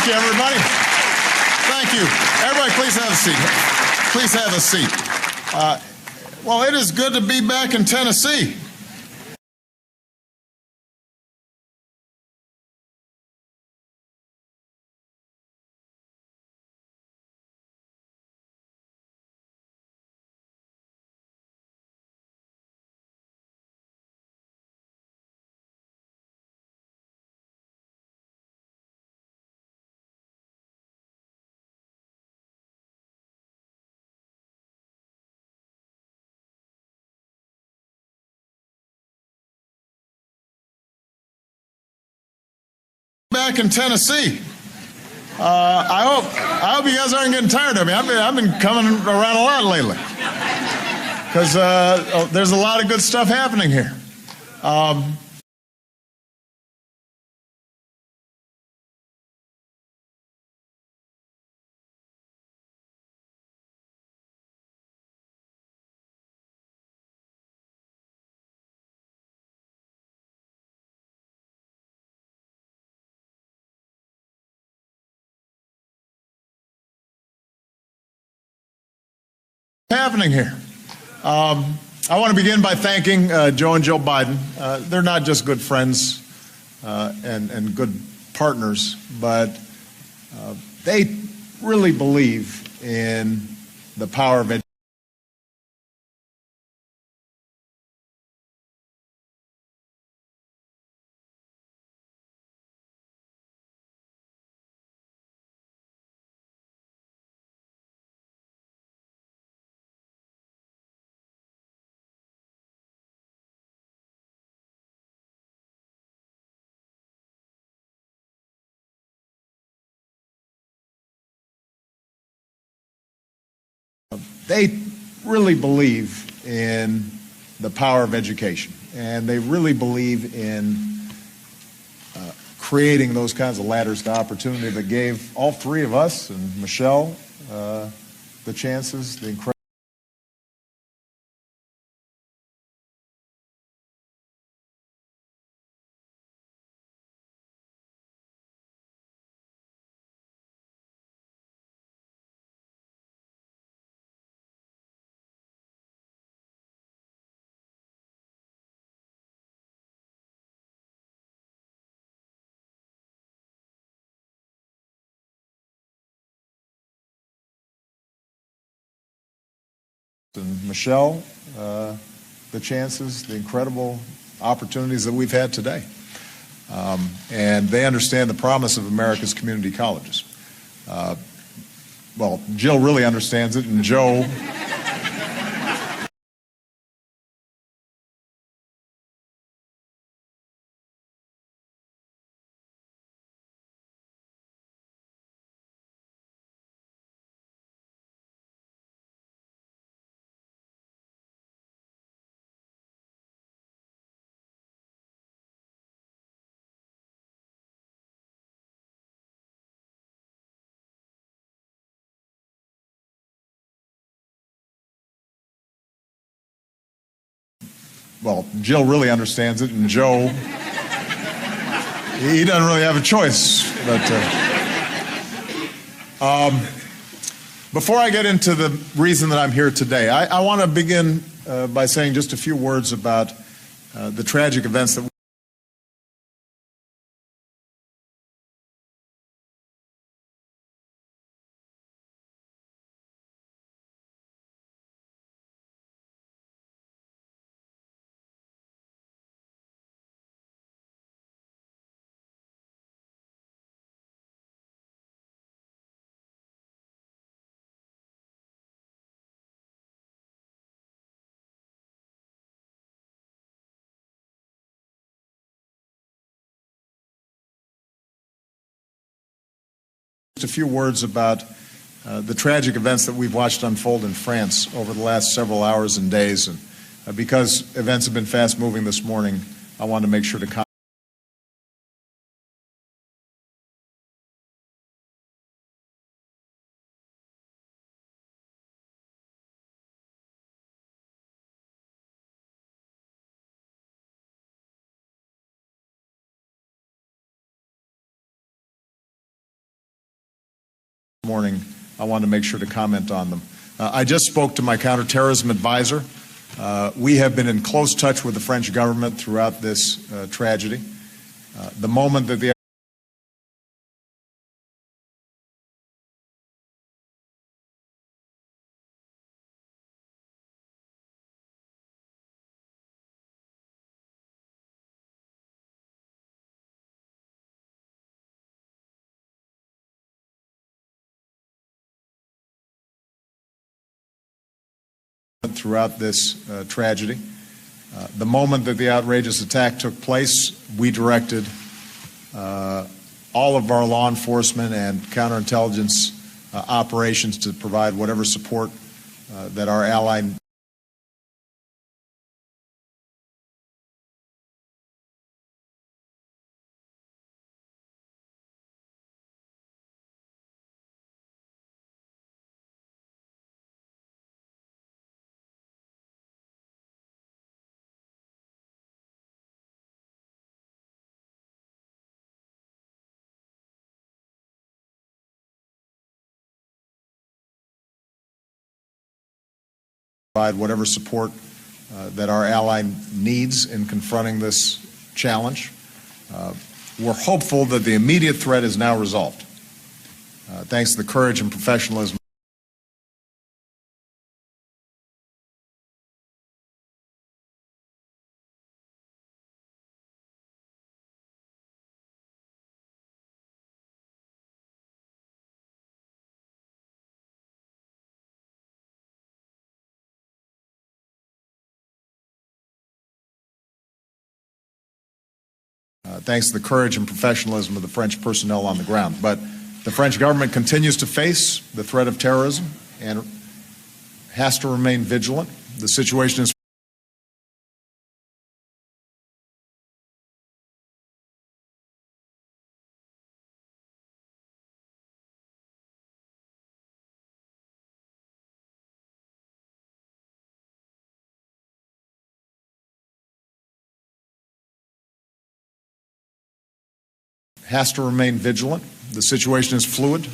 you, everybody. Thank you. Everybody, please have a seat. Please have a seat. Well, it is good to be back in Tennessee. Back in Tennessee. I hope you guys aren't getting tired of me. I've been coming around a lot lately because there's a lot of good stuff happening here. Happening here. I want to begin by thanking Joe and Jill Biden. They're not just good friends and good partners, but they really believe in the power of education. They really believe in the power of education, and they really believe in creating those kinds of ladders to opportunity that gave all three of us and Michelle the chances, the incredible. And Michelle, the chances, the incredible opportunities that we've had today. And they understand the promise of America's community colleges. Well, Jill really understands it, and Joe well, Jill really understands it, and Joe, he doesn't really have a choice. But before I get into the reason that I'm here today, I want to begin by saying just a few words about the tragic events that just a few words about the tragic events that we've watched unfold in France over the last several hours and days. And because events have been fast moving this morning, I wanted to make sure to morning, I wanted to make sure to comment on them. I just spoke to my counterterrorism advisor. We have been in close touch with the French government throughout this tragedy. The moment that the throughout this tragedy. The moment that the outrageous attack took place, we directed all of our law enforcement and counterintelligence operations to provide whatever support that our ally provide whatever support that our ally needs in confronting this challenge. We're hopeful that the immediate threat is now resolved, thanks to the courage and professionalism thanks to the courage and professionalism of the French personnel on the ground. But the French government continues to face the threat of terrorism and has to remain vigilant. The situation is The situation is fluid.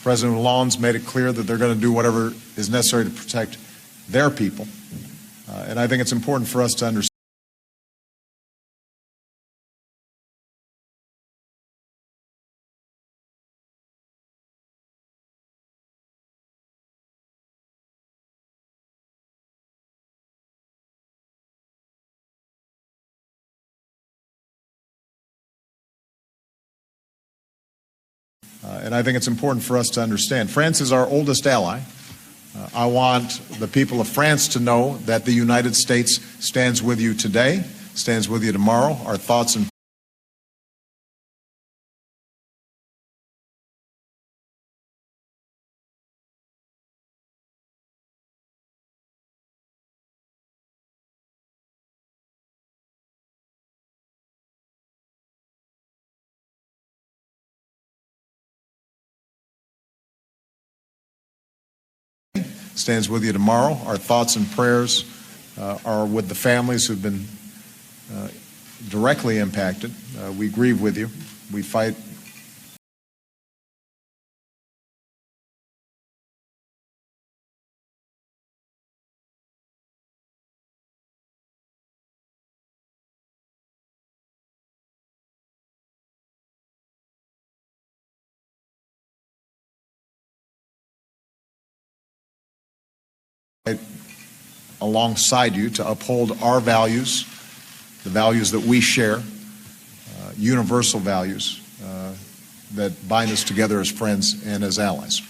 President Hollande's made it clear that they're going to do whatever is necessary to protect their people. And I think it's important for us to understand France is our oldest ally. I want the people of France to know that the United States stands with you today, stands with you tomorrow. Our thoughts and stands with you tomorrow. Our thoughts and prayers are with the families who've been directly impacted. We grieve with you. We fight alongside you to uphold our values, the values that we share, universal values that bind us together as friends and as allies.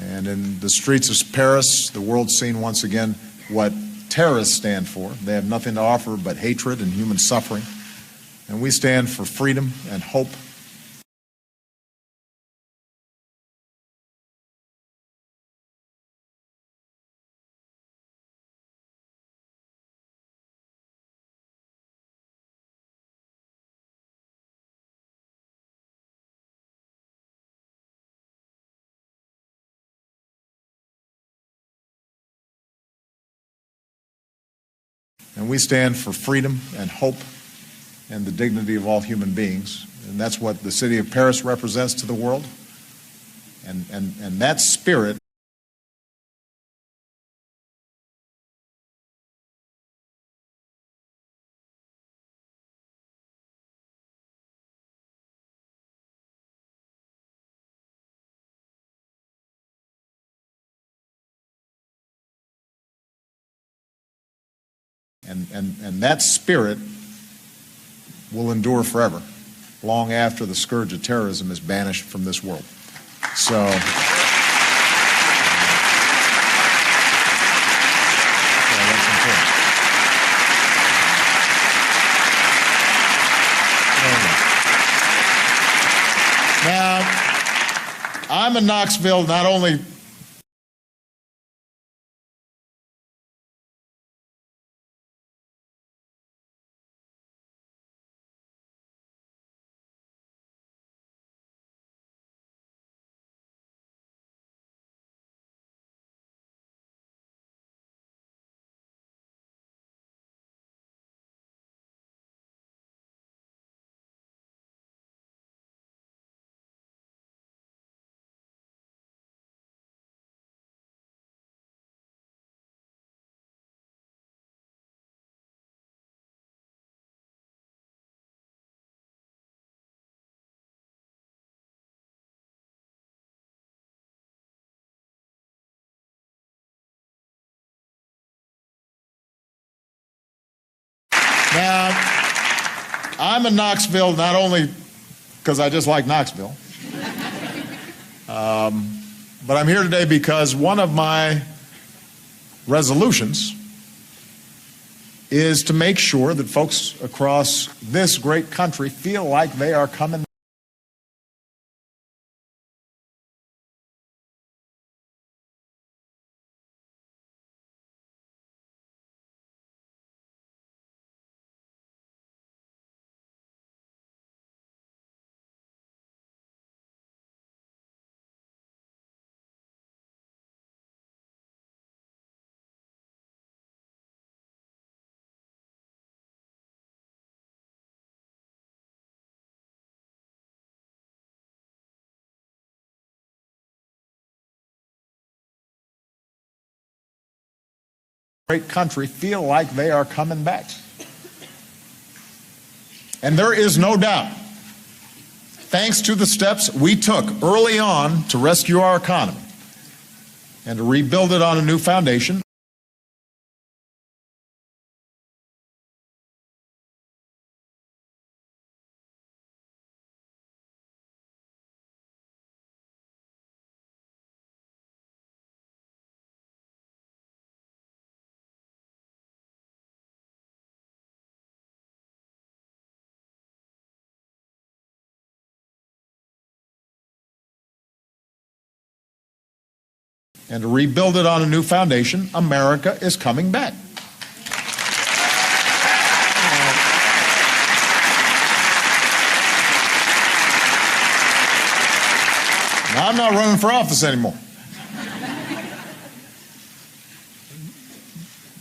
And in the streets of Paris, the world's seen once again what terrorists stand for. They have nothing to offer but hatred and human suffering. And we stand for freedom and hope. And we stand for freedom and hope and the dignity of all human beings. And that's what the city of Paris represents to the world. And that spirit and that spirit will endure forever, long after the scourge of terrorism is banished from this world. So, yeah, that's important. Now, I'm in Knoxville not only Now, I'm in Knoxville not only because I just like Knoxville, but I'm here today because one of my resolutions is to make sure that folks across this great country feel like they are coming great country feel like they are coming back. And there is no doubt, thanks to the steps we took early on to rescue our economy and to rebuild it on a new foundation, America is coming back. Now, I'm not running for office anymore.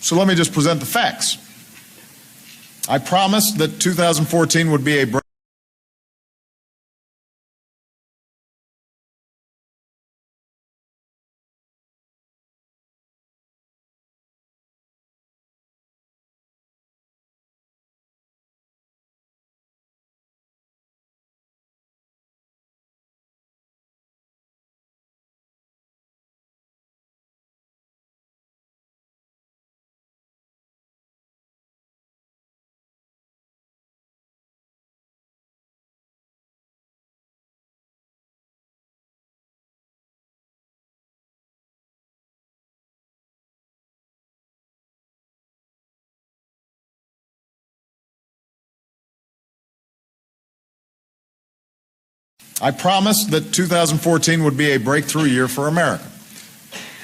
So let me just present the facts. I promised that 2014 would be a I promised that 2014 would be a breakthrough year for America.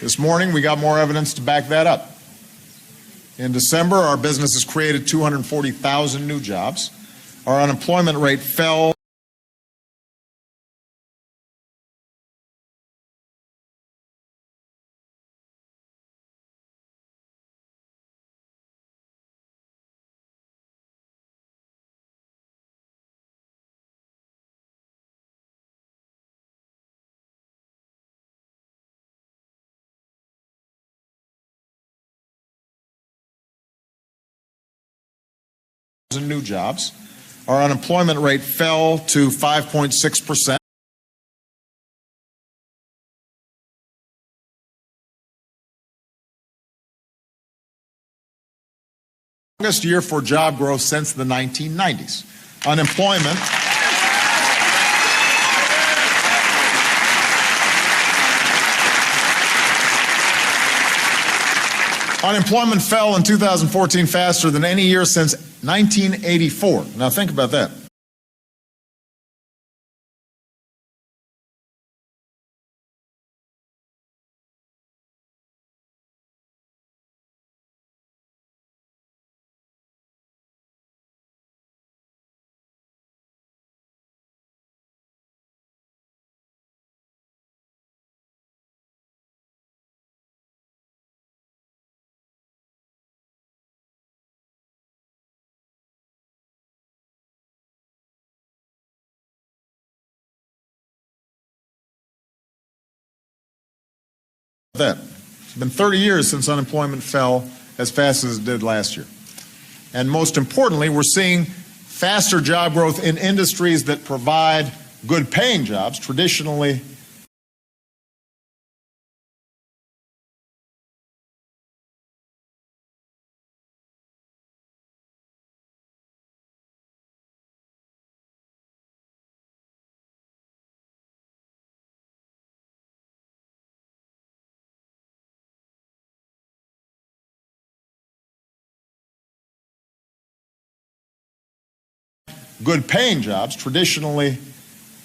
This morning, we got more evidence to back that up. In December, our businesses created 240,000 new jobs. Our unemployment rate fell new jobs. Our unemployment rate fell to 5.6%. Longest year for job growth since the 1990s. Unemployment fell in 2014 faster than any year since 1984. Now think about that. It's been 30 years since unemployment fell as fast as it did last year. And most importantly, we're seeing faster job growth in industries that provide good paying jobs, traditionally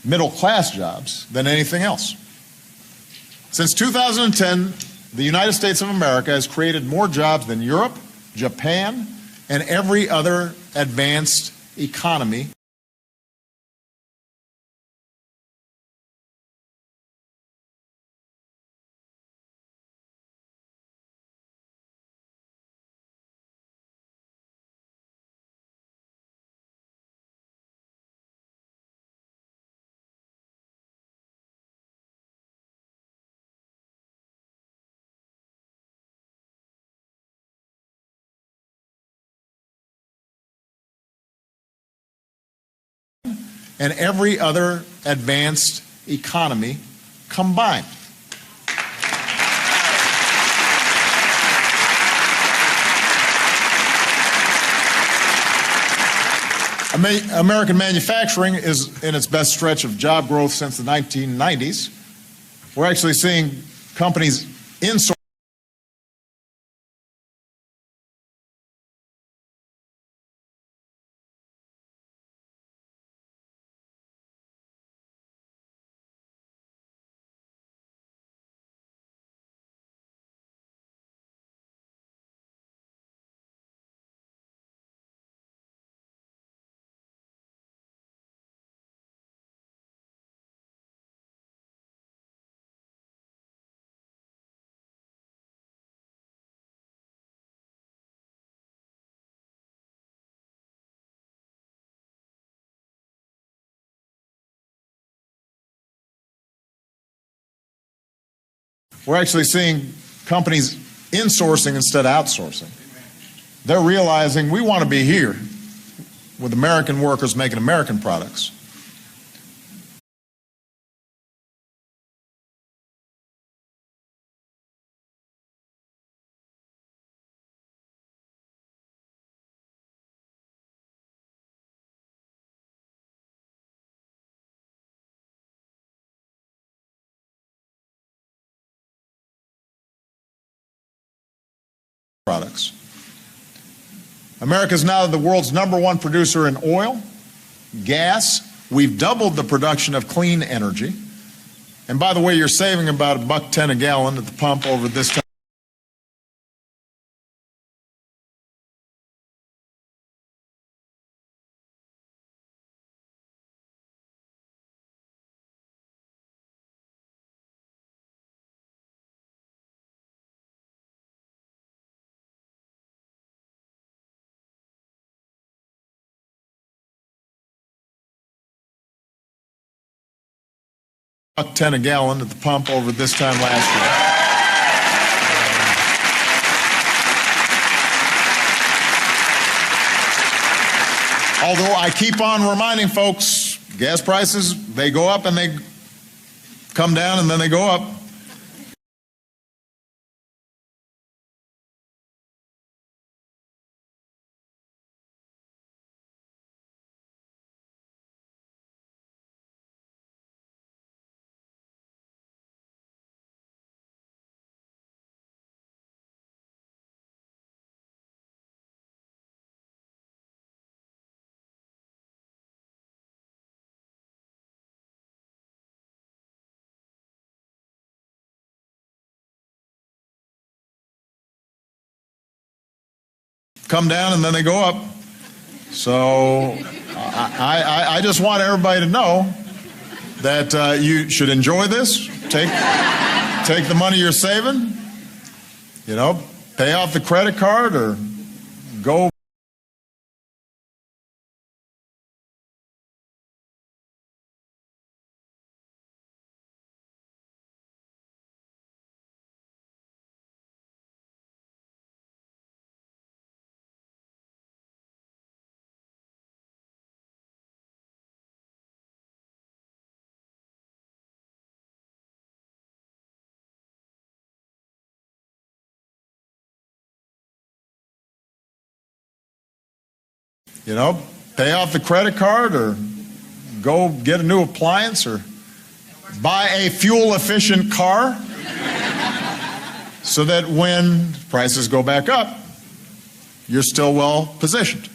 middle-class jobs than anything else. Since 2010, the United States of America has created more jobs than Europe, Japan, and every other advanced economy. And every other advanced economy combined. American manufacturing is in its best stretch of job growth since the 1990s. We're actually seeing companies insource We're actually seeing companies insourcing instead of outsourcing. They're realizing we want to be here with American workers making American products. America is now the world's #1 producer in oil, gas. We've doubled the production of clean energy. And by the way, you're saving about $1.10 a gallon at the pump over this time. $1.10 a gallon at the pump over this time last year. Although I keep on reminding folks, gas prices, they go up and they come down and then they go up. Come down and then they go up. So I just want everybody to know that you should enjoy this. Take the money you're saving, pay off the credit card or go. Pay off the credit card or go get a new appliance or buy a fuel-efficient car so that when prices go back up, you're still well positioned.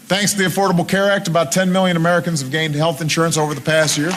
Thanks to the Affordable Care Act, about 10 million Americans have gained health insurance over the past year.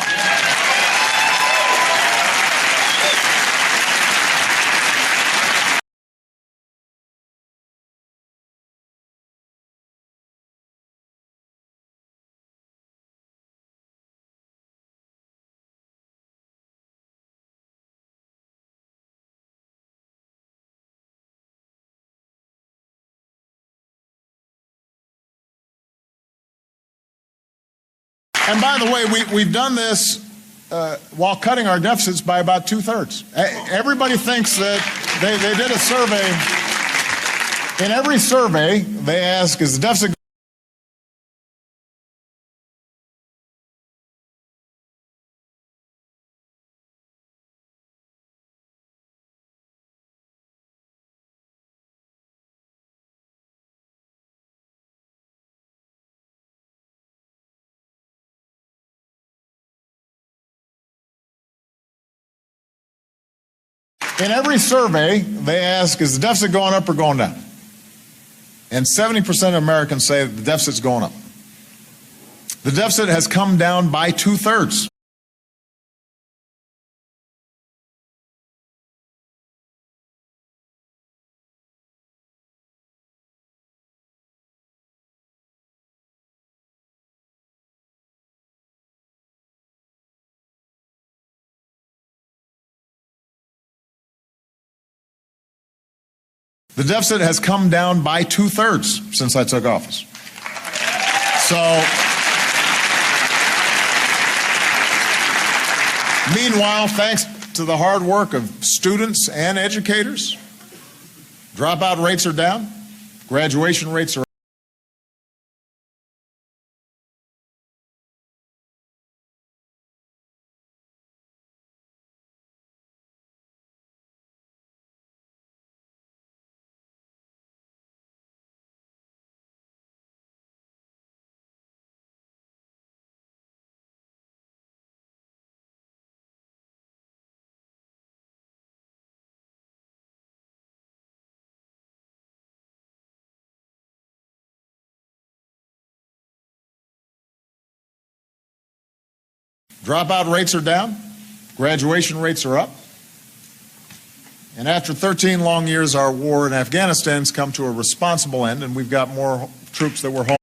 And by the way, we've done this while cutting our deficits by about 2/3. Everybody thinks that they did a survey. In every survey, they ask, is the deficit? In every survey, they ask, is the deficit going up or going down? And 70% of Americans say the deficit's going up. The deficit has come down by 2/3. The deficit has come down by 2/3 since I took office. So, meanwhile, thanks to the hard work of students and educators, dropout rates are down, graduation rates are up. Dropout rates are down, graduation rates are up, And after 13 long years, our war in Afghanistan has come to a responsible end, and we've got more troops that were home.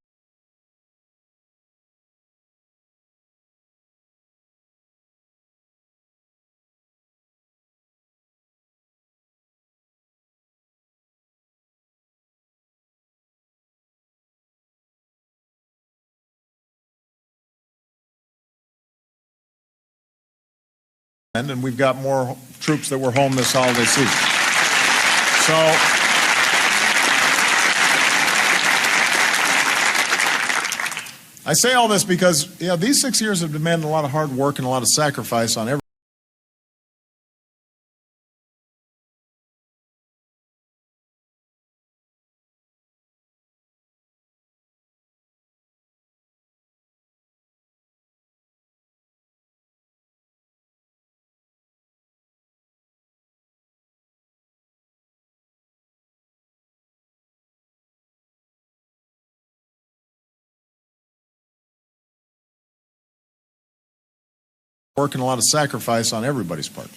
And we've got more troops that were home this holiday season. So I say all this because these 6 years have demanded a lot of hard work and a lot of sacrifice on every. Work and a lot of sacrifice on everybody's part.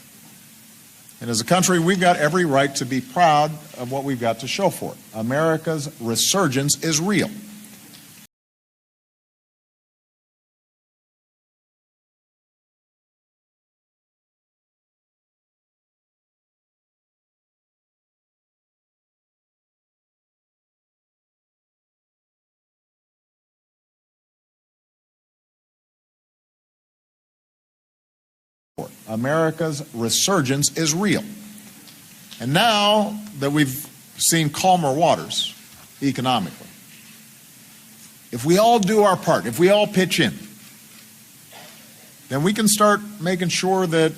And as a country, we've got every right to be proud of what we've got to show for it. America's resurgence is real. America's resurgence is real. And now that we've seen calmer waters economically, if we all do our part, if we all pitch in, then we can start making sure that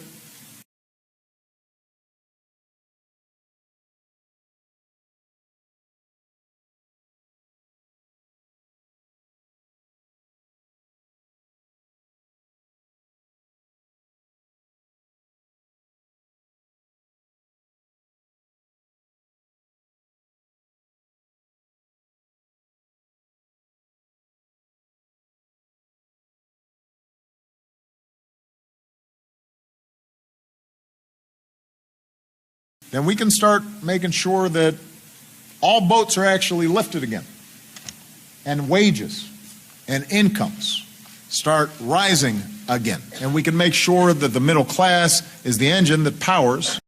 all boats are actually lifted again, and wages and incomes start rising again. And we can make sure that the middle class is the engine that powers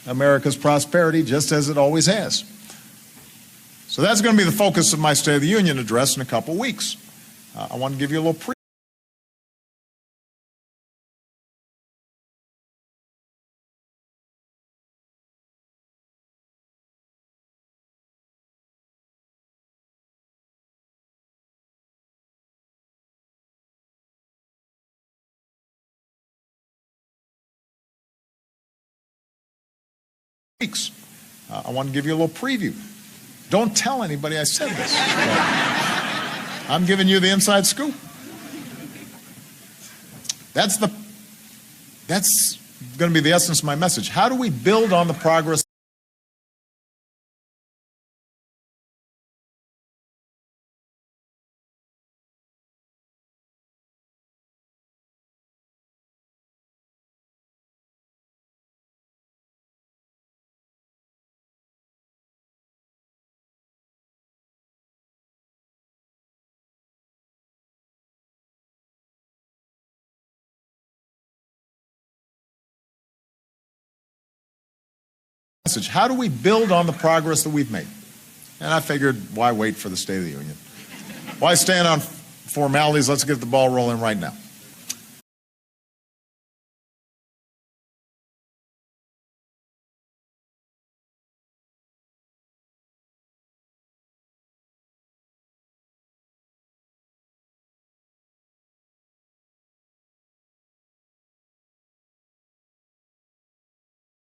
America's prosperity, just as it always has. So that's going to be the focus of my State of the Union address in a couple weeks. I want to give you a little weeks. I want to give you a little preview. Don't tell anybody I said this. I'm giving you the inside scoop. That's going to be the essence of my message. How do we build on the progress? How do we build on the progress that we've made? And I figured, why wait for the State of the Union? Why stand on formalities? Let's get the ball rolling right now.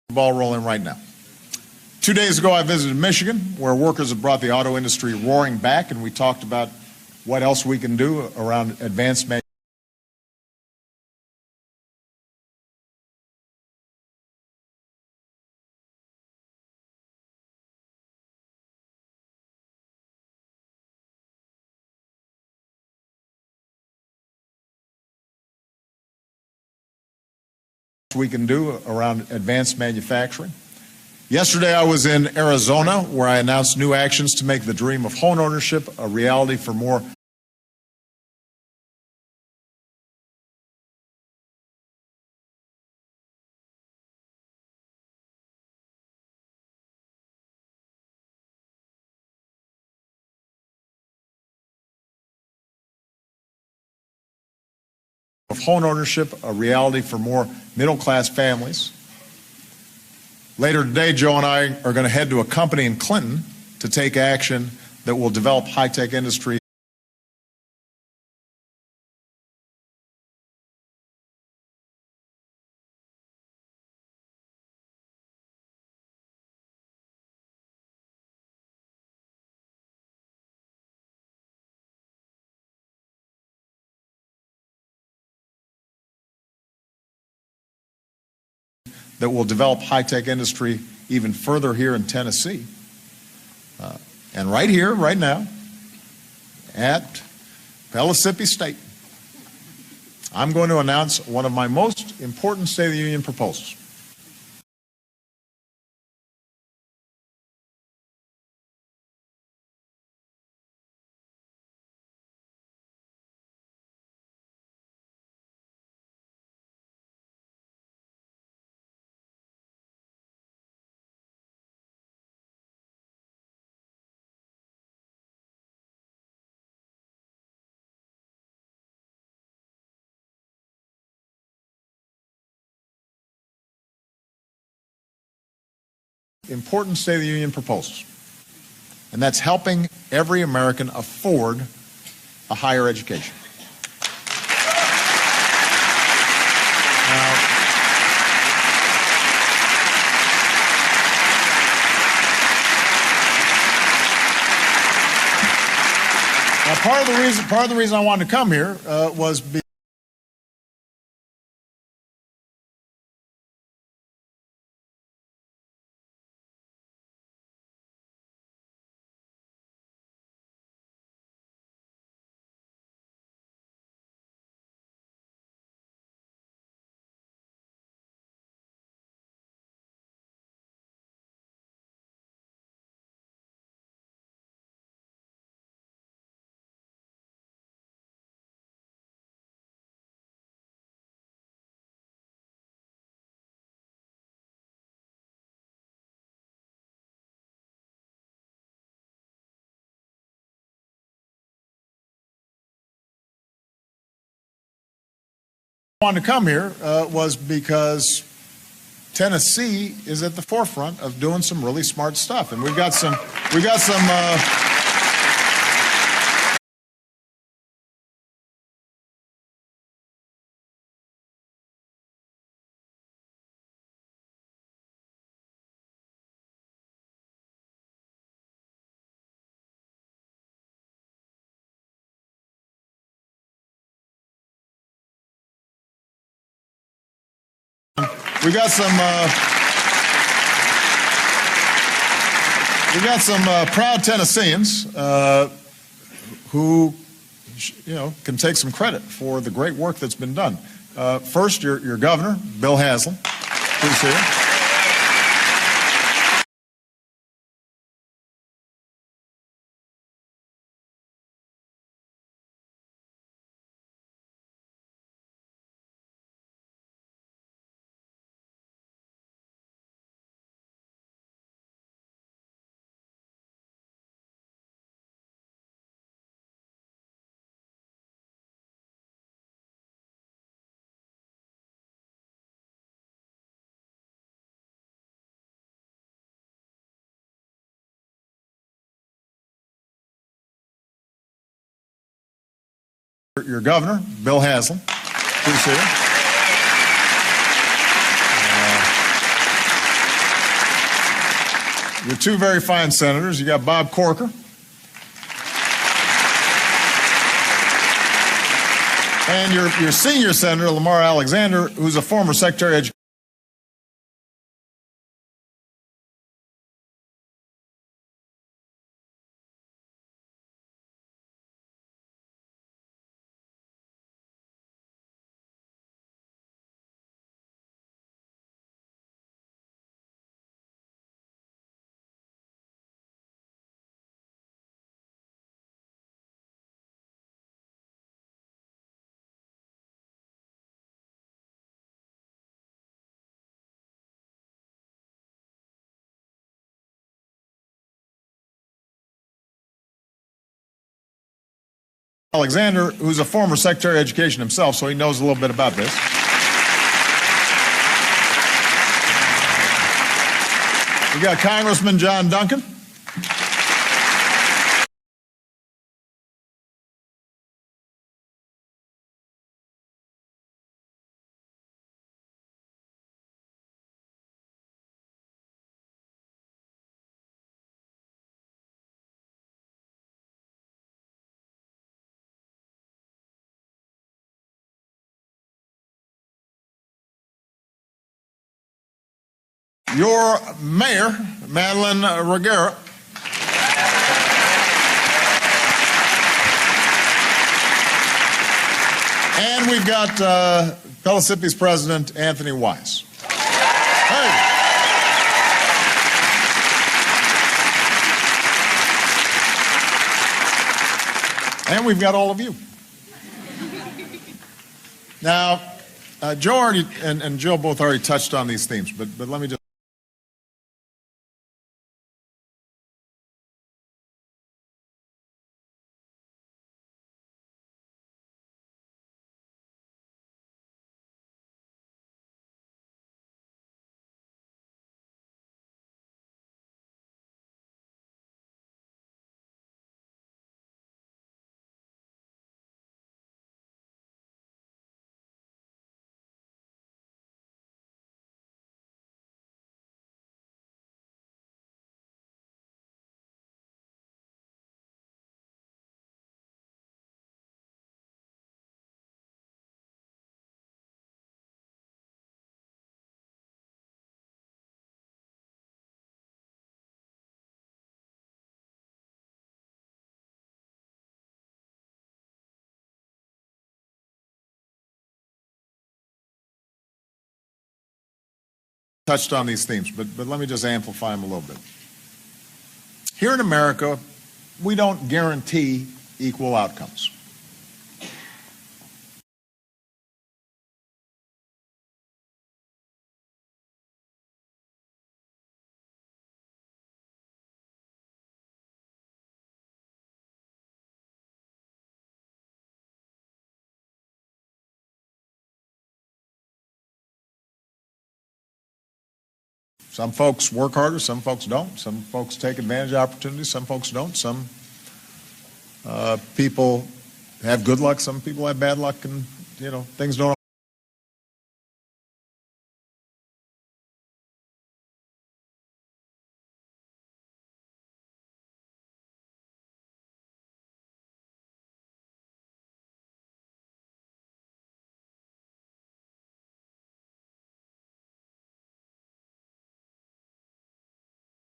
Ball rolling right now. 2 days ago, I visited Michigan, where workers have brought the auto industry roaring back, and we talked about what else we can do around advanced manufacturing. Yesterday, I was in Arizona, where I announced new actions to make the dream of home ownership a reality for more middle-class families. Later today, Joe and I are going to head to a company in Clinton to take action that will develop high-tech industry even further here in Tennessee. And right here, right now, at Pellissippi State, I'm going to announce one of my most important State of the Union proposals. Important State of the Union proposals. And that's helping every American afford a higher education. Now, part of the reason I wanted to come here was wanted to come here was because Tennessee is at the forefront of doing some really smart stuff, and we've got some proud Tennesseans who, can take some credit for the great work that's been done. First, your governor, Bill Haslam, who's here. Your governor, Bill Haslam, who's here. your two very fine senators. You got Bob Corker and your senior senator, Lamar Alexander, who's a former Secretary of Education. Alexander, who's a former Secretary of Education himself, so he knows a little bit about this. We got Congressman John Duncan. Your mayor, Madeleine Ruggiero. And we've got Pellissippi's president, Anthony Wise. Hey. And we've got all of you. Now, Joe already and Jill both already touched on these themes, but let me just. Touched on these themes, but let me just amplify them a little bit. Here in America, we don't guarantee equal outcomes. Some folks work harder, some folks don't. Some folks take advantage of opportunities, some folks don't. Some people have good luck, some people have bad luck, and things don't.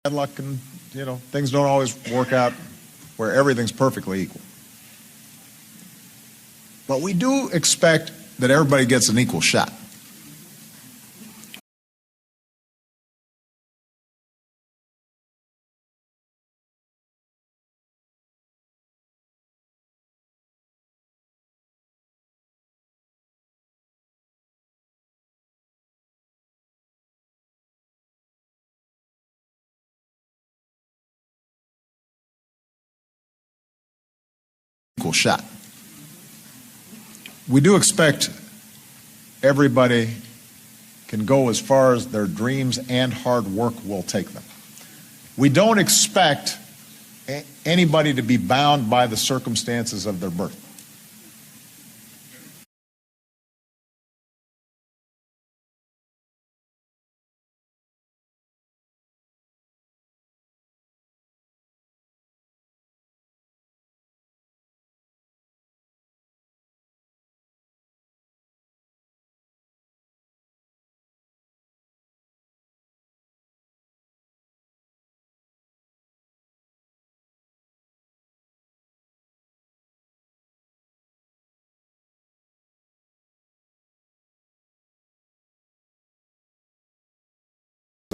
Bad luck, and things don't always work out where everything's perfectly equal. But we do expect that everybody gets an equal shot. Shot. We do expect everybody can go as far as their dreams and hard work will take them. We don't expect anybody to be bound by the circumstances of their birth.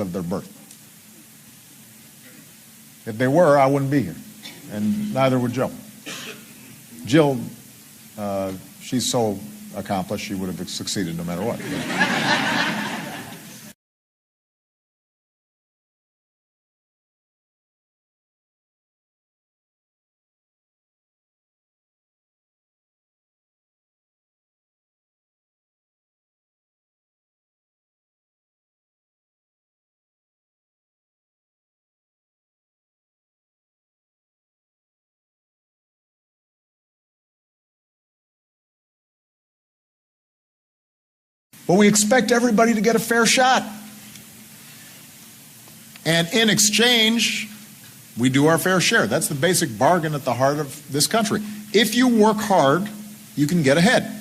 of their birth. If they were, I wouldn't be here, and neither would Jill. Jill, she's so accomplished, she would have succeeded no matter what. But we expect everybody to get a fair shot. And in exchange, we do our fair share. That's the basic bargain at the heart of this country. If you work hard, you can get ahead.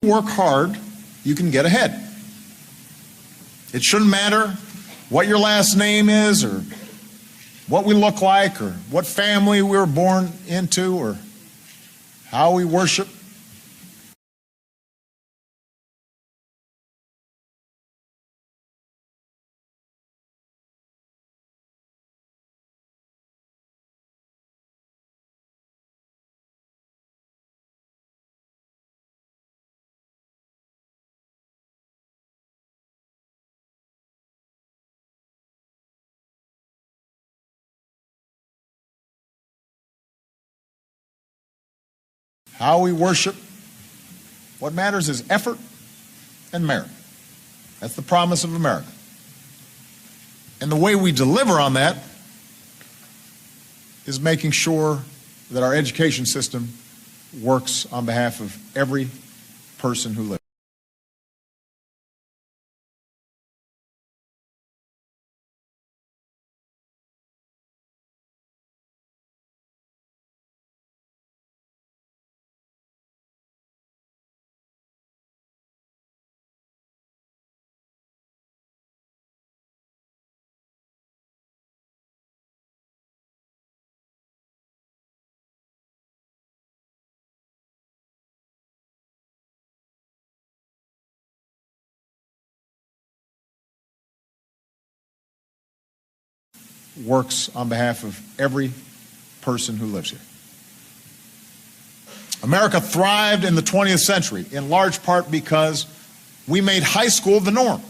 Work hard, you can get ahead. It shouldn't matter what your last name is or what we look like or what family we were born into or how we worship. How we worship. What matters is effort and merit. That's the promise of America. And the way we deliver on that is making sure that our education system works on behalf of every person who lives. Works on behalf of every person who lives here. America thrived in the 20th century, in large part because we made high school the norm.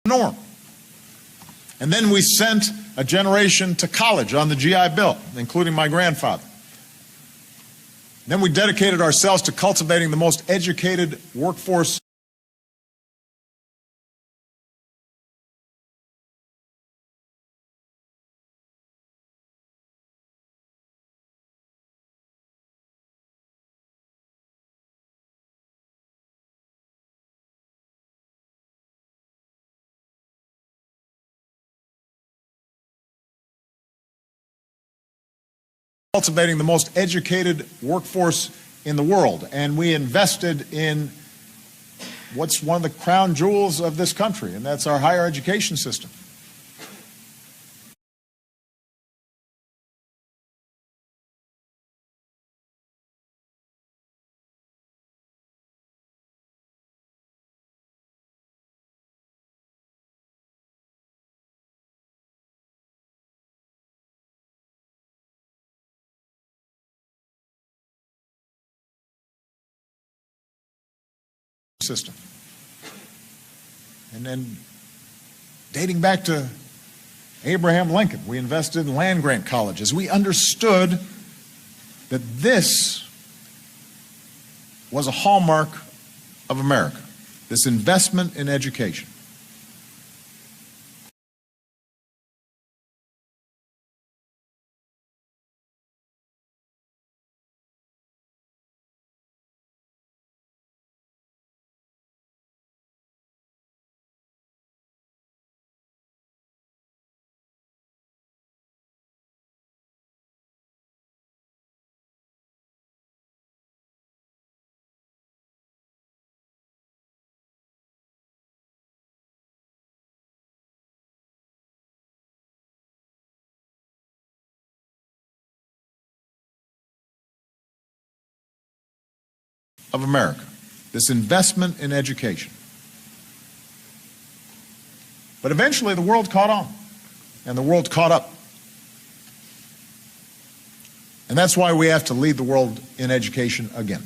Norm. And then we sent a generation to college on the GI Bill, including my grandfather. Then we dedicated ourselves to cultivating the most educated workforce . Cultivating the most educated workforce in the world. And we invested in what's one of the crown jewels of this country, and that's our higher education system. System. And then dating back to Abraham Lincoln, we invested in land-grant colleges. We understood that this was a hallmark of America, this investment in education. Of America, this investment in education. But eventually the world caught on, and the world caught up. And that's why we have to lead the world in education again.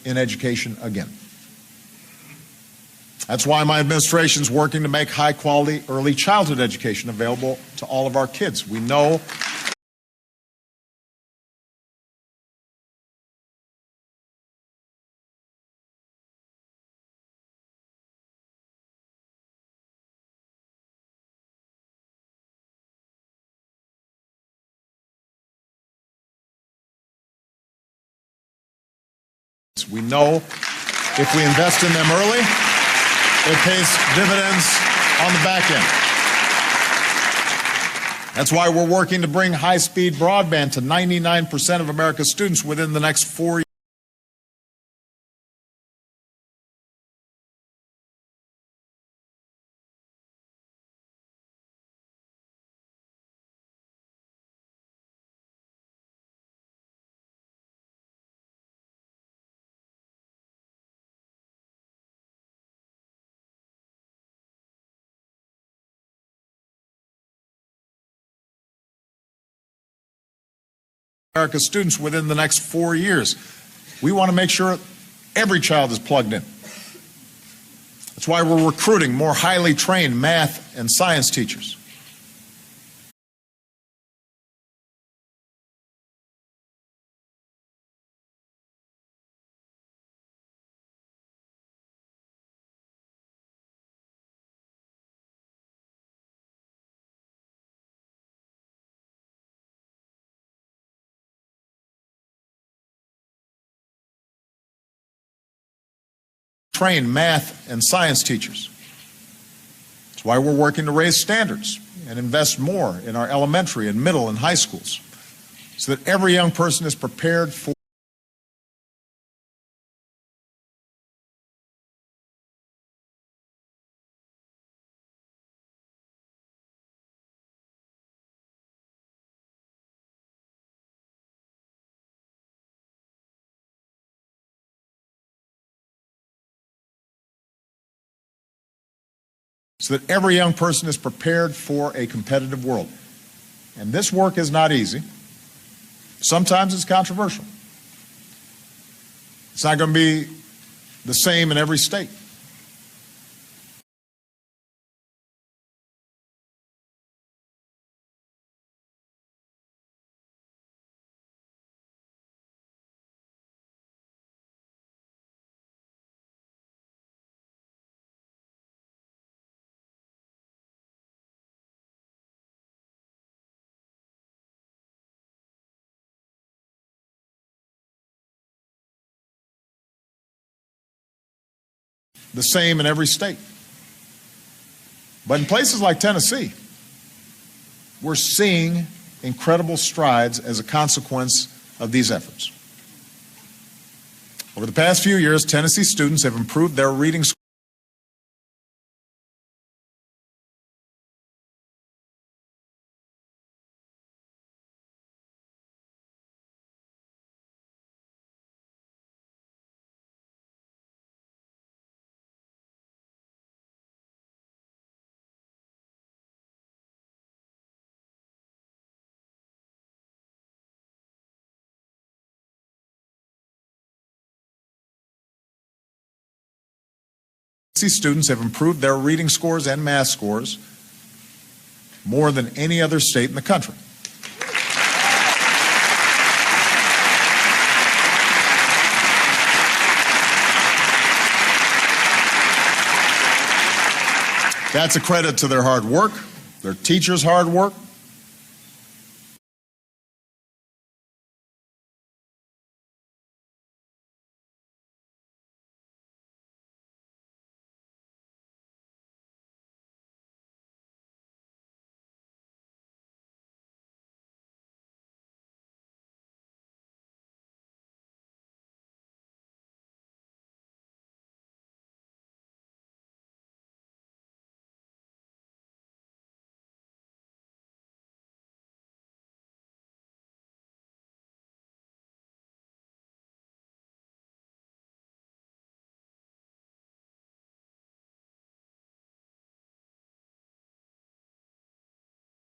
In education again. That's why my administration is working to make high-quality early childhood education available to all of our kids. We know if we invest in them early, it pays dividends on the back end. That's why we're working to bring high-speed broadband to 99% of America's students within the next 4 years. America's students within the next 4 years. We want to make sure every child is plugged in. That's why we're recruiting more highly trained math and science teachers. Train math and science teachers. That's why we're working to raise standards and invest more in our elementary and middle and high schools so that every young person is prepared for a competitive world. And this work is not easy. Sometimes it's controversial. It's not going to be the same in every state. The same in every state. But in places like Tennessee, we're seeing incredible strides as a consequence of these efforts. Over the past few years, Tennessee students have improved their reading scores Students have improved their reading scores and math scores more than any other state in the country. That's a credit to their hard work, their teachers' hard work,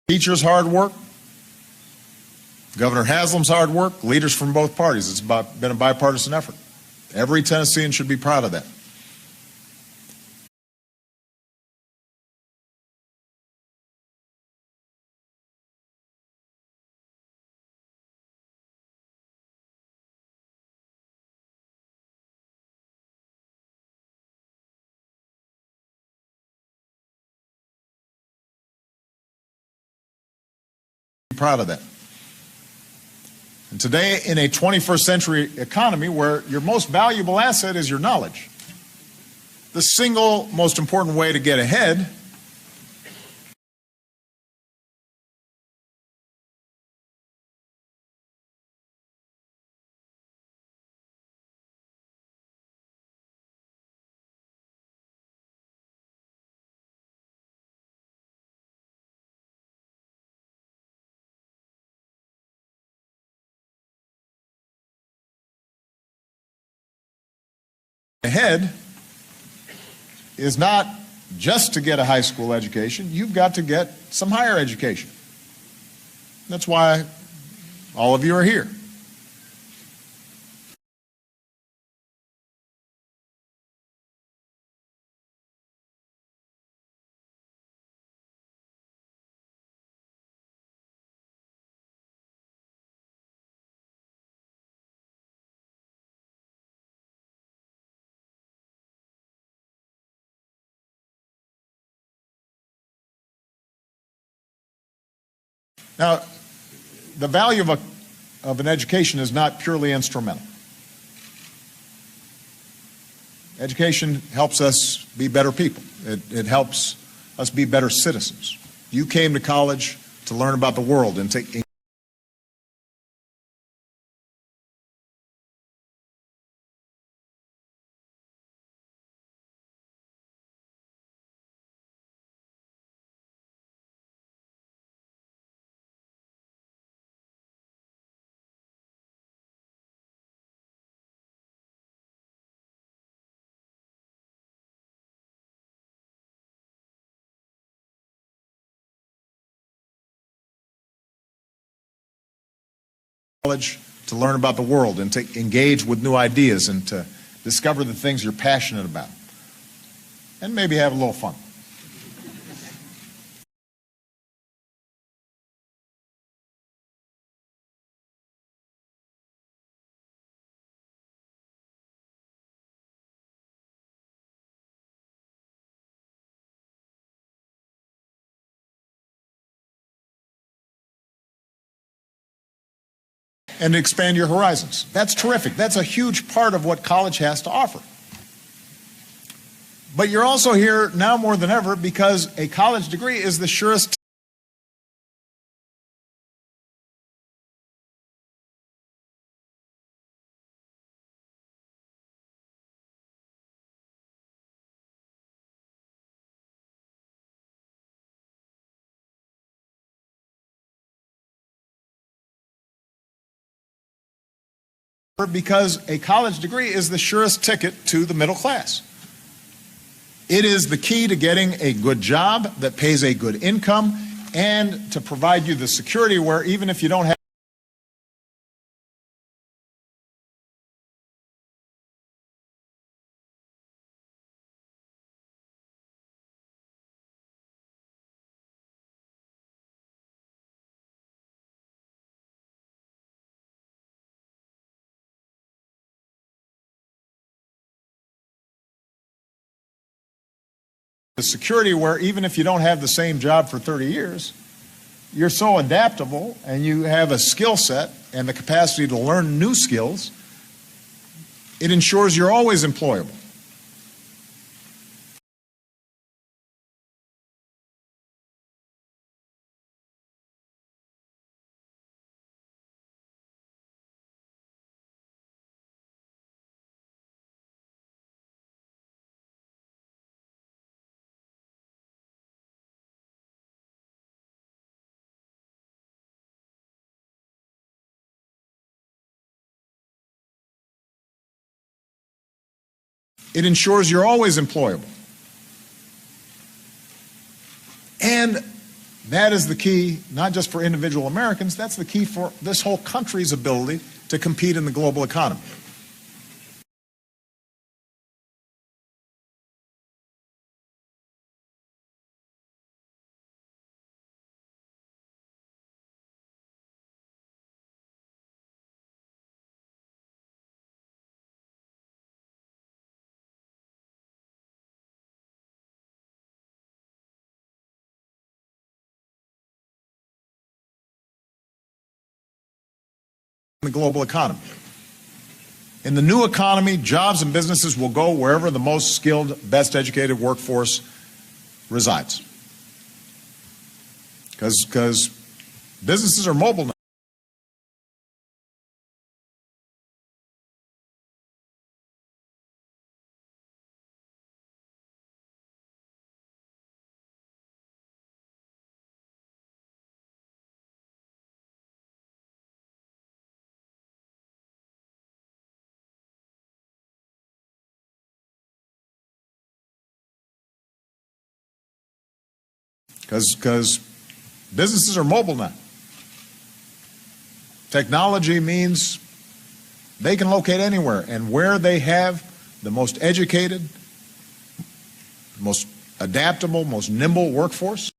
teachers' hard work, Governor Haslam's hard work, leaders from both parties. It's been a bipartisan effort. Every Tennessean should be proud of that. Proud of that. And today, in a 21st century economy where your most valuable asset is your knowledge, the single most important way to get ahead is not just to get a high school education. You've got to get some higher education. That's why all of you are here. Now, the value of an education is not purely instrumental. Education helps us be better people. It helps us be better citizens. You came to college to learn about the world and to college to learn about the world and to engage with new ideas and to discover the things you're passionate about. And maybe have a little fun. And expand your horizons. That's terrific. That's a huge part of what college has to offer. But you're also here now more than ever because a college degree is the surest because a college degree is the surest ticket to the middle class. It is the key to getting a good job that pays a good income and to provide you the security where even if you don't have The security where even if you don't have the same job for 30 years, you're so adaptable and you have a skill set and the capacity to learn new skills, it ensures you're always employable. It ensures you're always employable. And that is the key, not just for individual Americans, that's the key for this whole country's ability to compete in the global economy. The global economy. In the new economy, jobs and businesses will go wherever the most skilled, best educated workforce resides. Because businesses are mobile now. Because businesses are mobile now. Technology means they can locate anywhere, and where they have the most educated, most adaptable, most nimble workforce,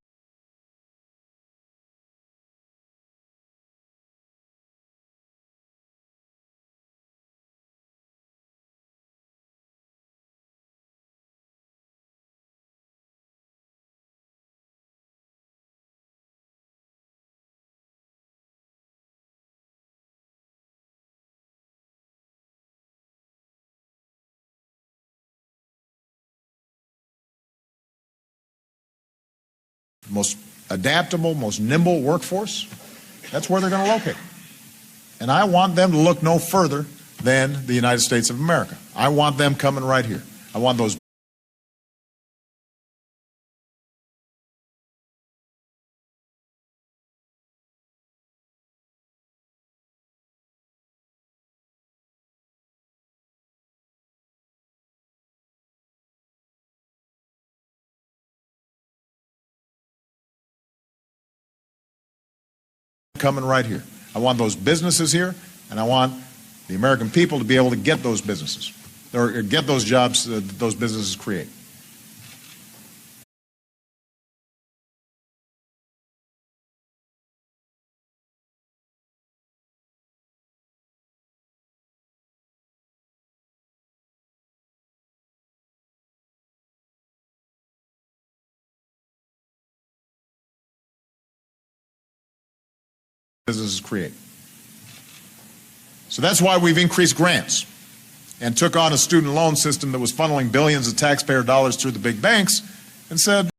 most adaptable, most nimble workforce, that's where they're going to locate. And I want them to look no further than the United States of America. I want them coming right here. I want those coming right here. I want those businesses here, and I want the American people to be able to get those businesses, or get those jobs that those businesses create. Businesses create. So that's why we've increased grants and took on a student loan system that was funneling billions of taxpayer dollars through the big banks and said,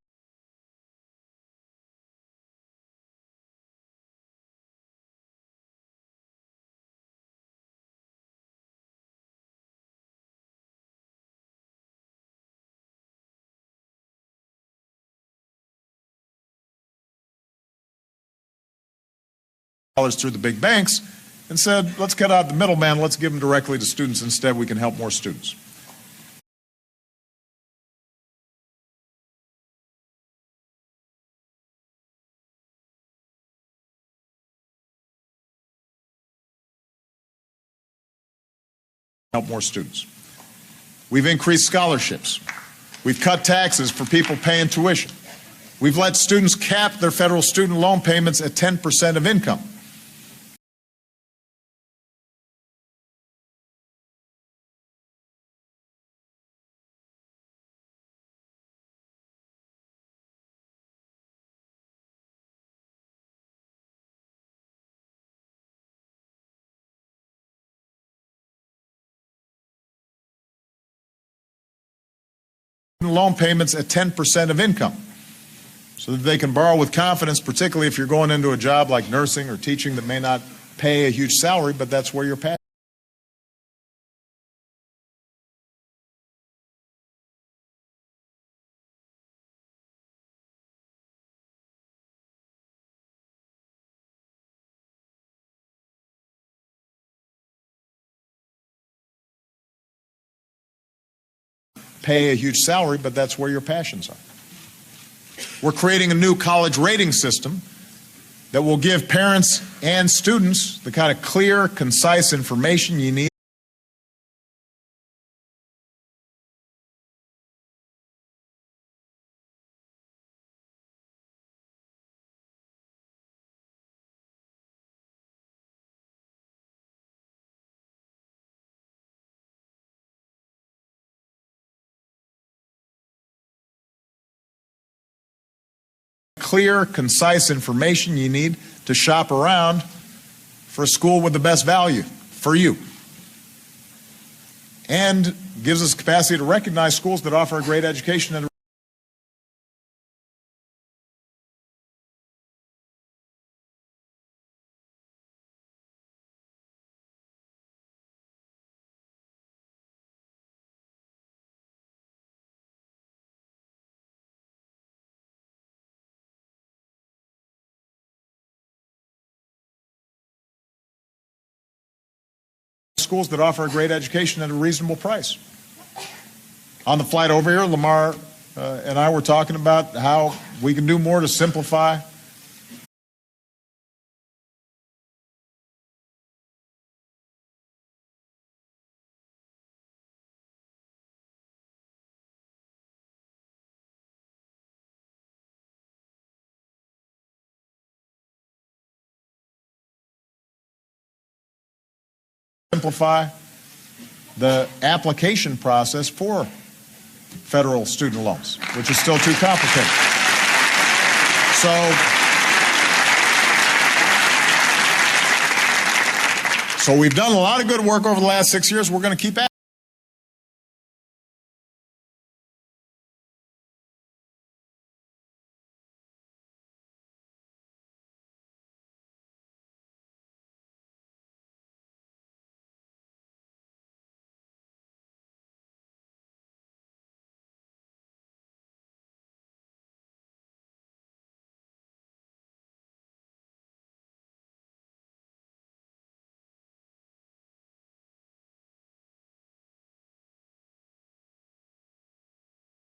dollars through the big banks and said, let's cut out the middleman, let's give them directly to students instead, we can help more students. Help more students. We've increased scholarships. We've cut taxes for people paying tuition. We've let students cap their federal student loan payments at 10% of income. loan payments at 10% of income so that they can borrow with confidence, particularly if you're going into a job like nursing or teaching that may not pay a huge salary, but that's where you're passionate. Pay a huge salary, but that's where your passions are. We're creating a new college rating system that will give parents and students the kind of clear, concise information you need. Clear, concise information you need to shop around for a school with the best value for you. And gives us capacity to recognize schools that offer a great education at a schools that offer a great education at a reasonable price. On the flight over here, Lamar and I were talking about how we can do more to simplify the application process for federal student loans, which is still too complicated. So we've done a lot of good work over the last 6 years. We're going to keep at it.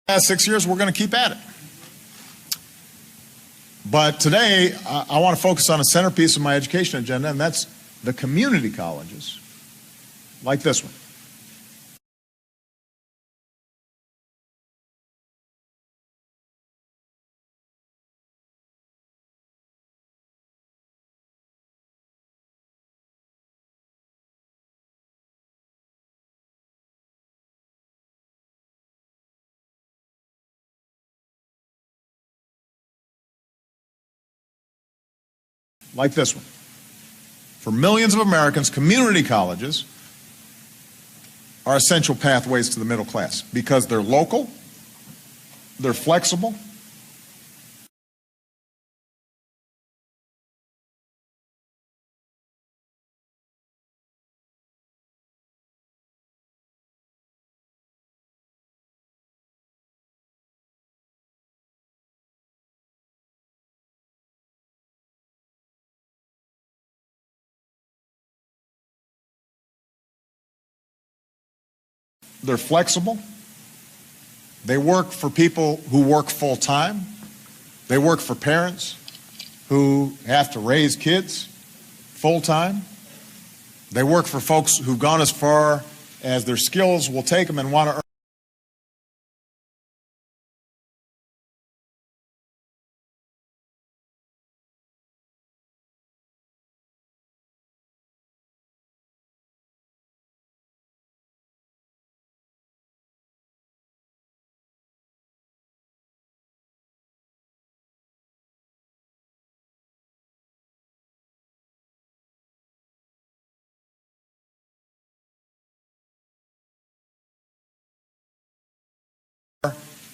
Last 6 years, we're going to keep at it. But today, I want to focus on a centerpiece of my education agenda, and that's the community colleges, like this one. Like this one. For millions of Americans, community colleges are essential pathways to the middle class because they're local, they're flexible, they're flexible, they work for people who work full-time, they work for parents who have to raise kids full-time, they work for folks who've gone as far as their skills will take them and want to earn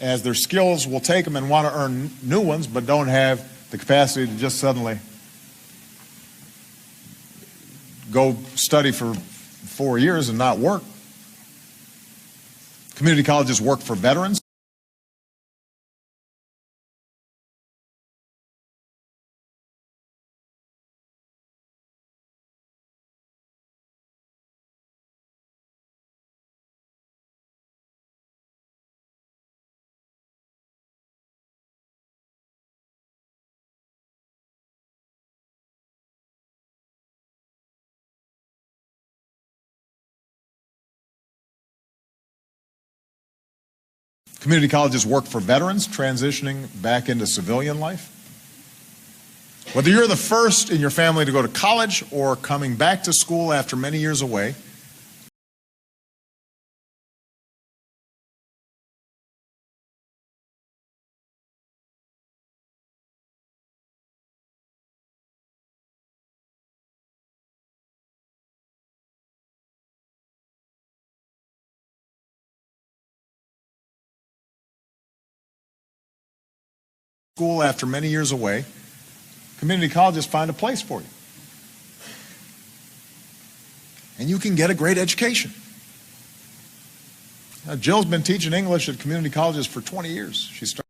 as their skills will take them and want to earn new ones, but don't have the capacity to just suddenly go study for 4 years and not work. Community colleges work for veterans. Community colleges work for veterans transitioning back into civilian life. Whether you're the first in your family to go to college or coming back to school after many years away, community colleges find a place for you. And you can get a great education. Now, Jill's been teaching English at community colleges for 20 years. She started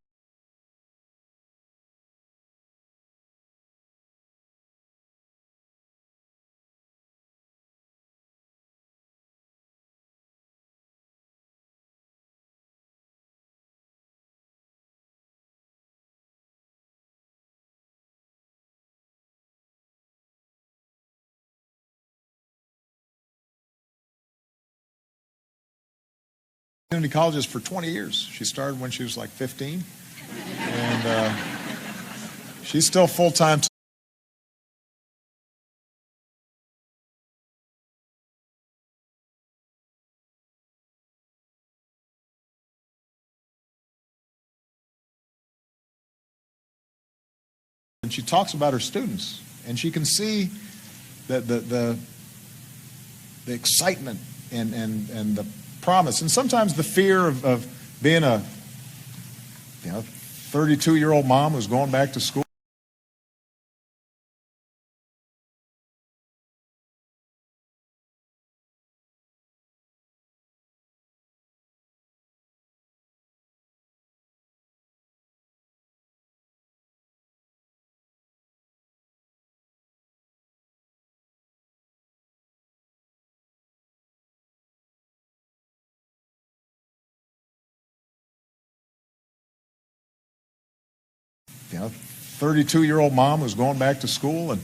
community colleges for 20 years. She started when she was like 15. And she's still full-time. And she talks about her students, and she can see that the excitement and the promise, and sometimes the fear of being a 32-year-old mom who's going back to school. You know, 32-year-old mom who's going back to school and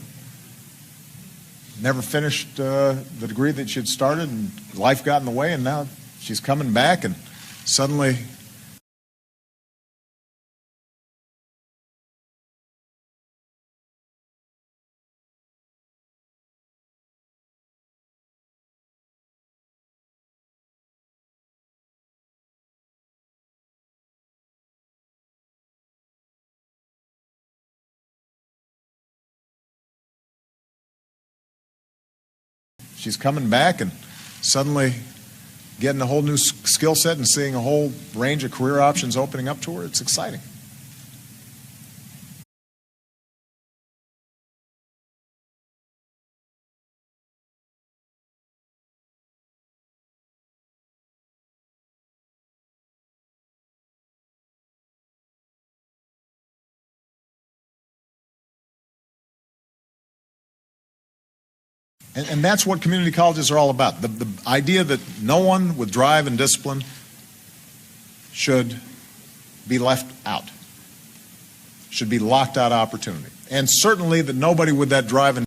never finished the degree that she'd started, and life got in the way, and now she's coming back, and suddenly she's coming back and suddenly getting a whole new skill set and seeing a whole range of career options opening up to her. It's exciting. And that's what community colleges are all about. The idea that no one with drive and discipline should be left out, should be locked out of opportunity. And certainly that nobody with that drive and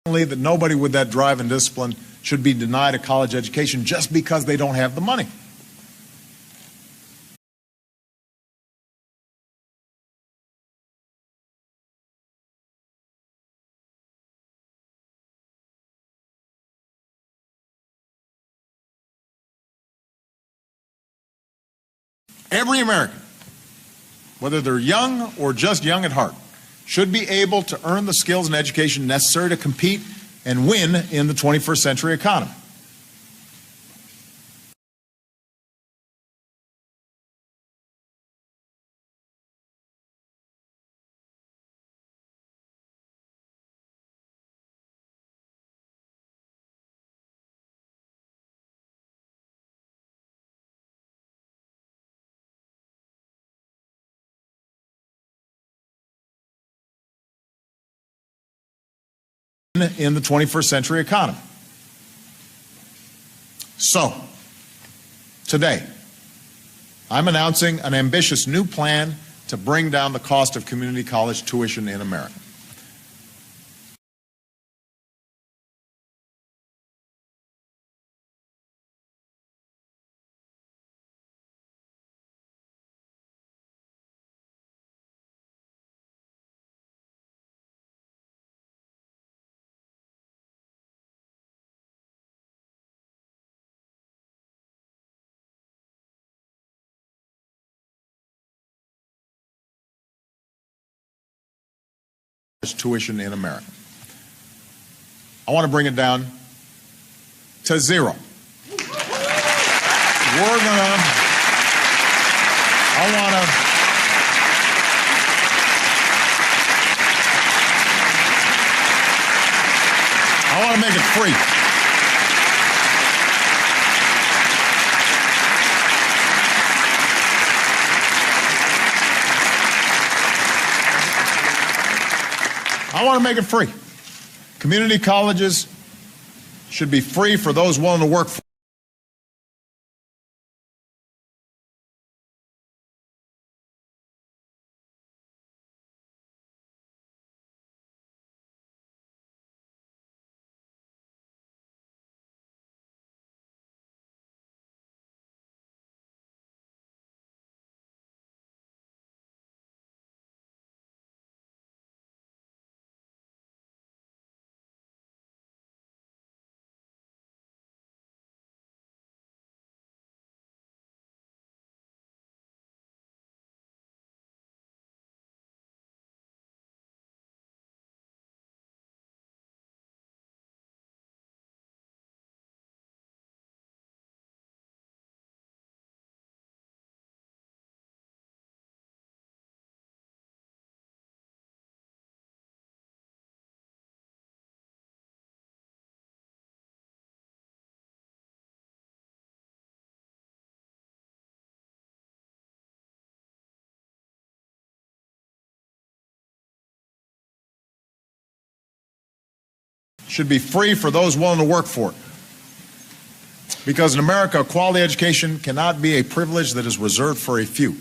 that nobody with that drive and discipline should be denied a college education just because they don't have the money. Every American, whether they're young or just young at heart, should be able to earn the skills and education necessary to compete and win in the 21st century economy. In the 21st century economy. So, today, I'm announcing an ambitious new plan to bring down the cost of community college tuition in America. Tuition in America. I want to bring it down to zero. I want to make it free. I want to make it free. Community colleges should be free for those willing to work for. Should be free for those willing to work for it. Because in America, a quality education cannot be a privilege that is reserved for a few.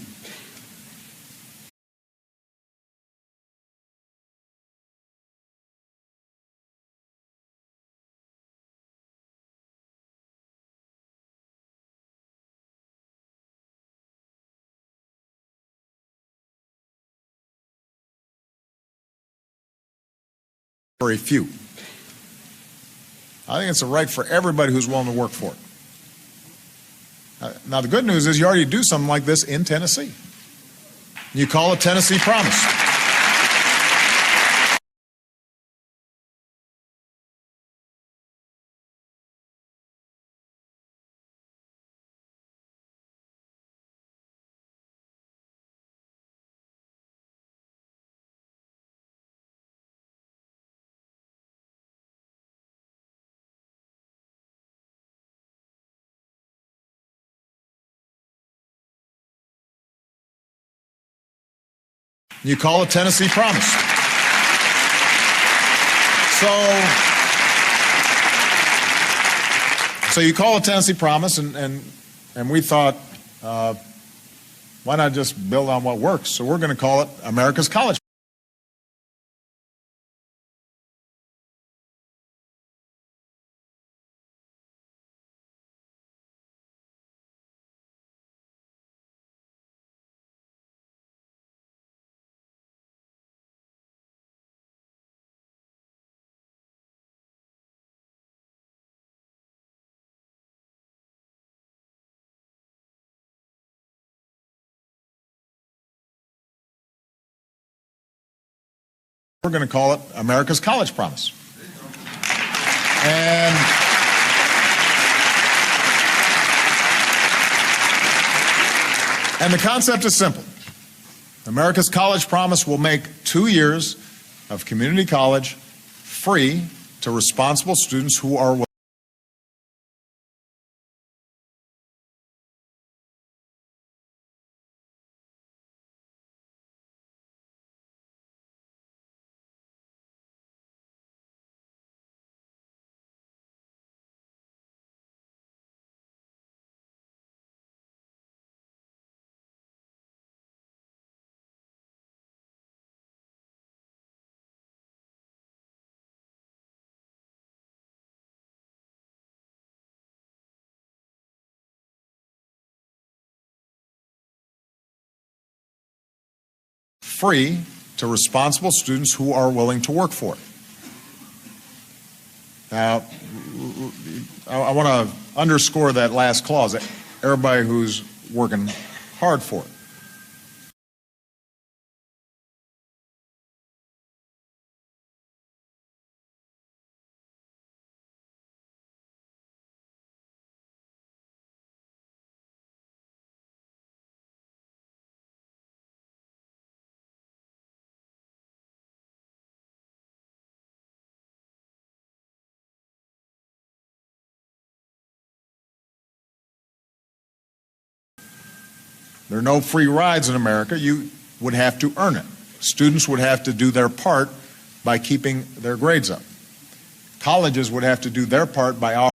For a few. I think it's a right for everybody who's willing to work for it. Now, the good news is you already do something like this in Tennessee. You call it Tennessee Promise. You call it Tennessee Promise. So you call it Tennessee Promise, and we thought, why not just build on what works? So we're going to call it America's College. We're going to call it America's College Promise. And the concept is simple. America's College Promise will make 2 years of community college free to responsible students who are willing. Free to responsible students who are willing to work for it. Now, I want to underscore that last clause, everybody who's working hard for it. There are no free rides in America. You would have to earn it. Students would have to do their part by keeping their grades up. Colleges would have to do their part by offering.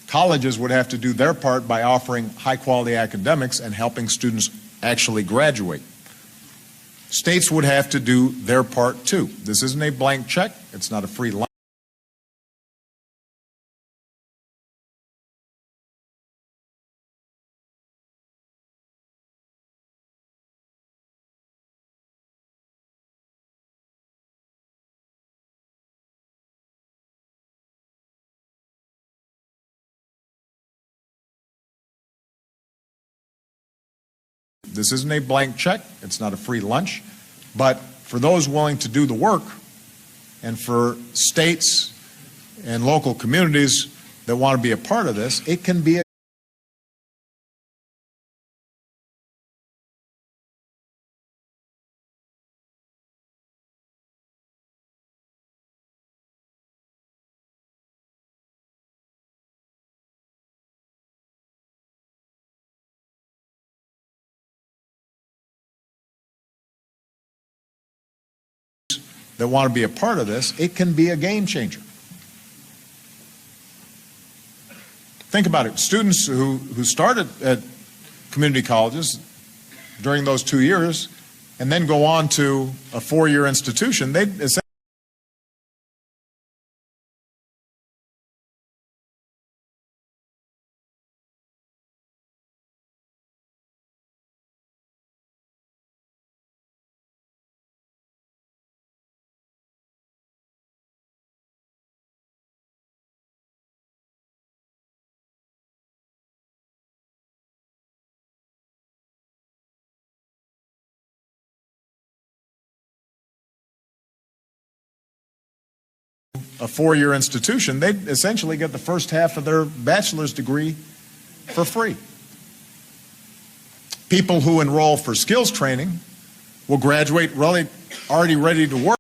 Colleges would have to do their part by offering high-quality academics and helping students actually graduate. States would have to do their part too. This isn't a blank check. It's not a free lunch. This isn't a blank check. It's not a free lunch. But for those willing to do the work, and for states and local communities that want to be a part of this, it can be a that want to be a part of this, it can be a game changer. Think about it. Students who started at community colleges during those 2 years and then go on to a 4-year institution, they essentially a 4-year institution, they essentially get the first half of their bachelor's degree for free. People who enroll for skills training will graduate really already ready to work.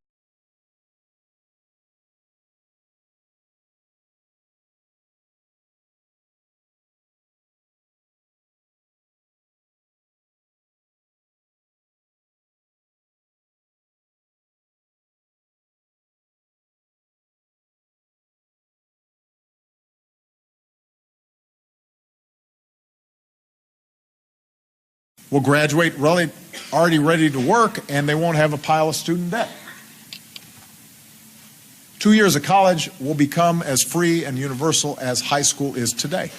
Will graduate really already ready to work, and they won't have a pile of student debt. 2 years of college will become as free and universal as high school is today.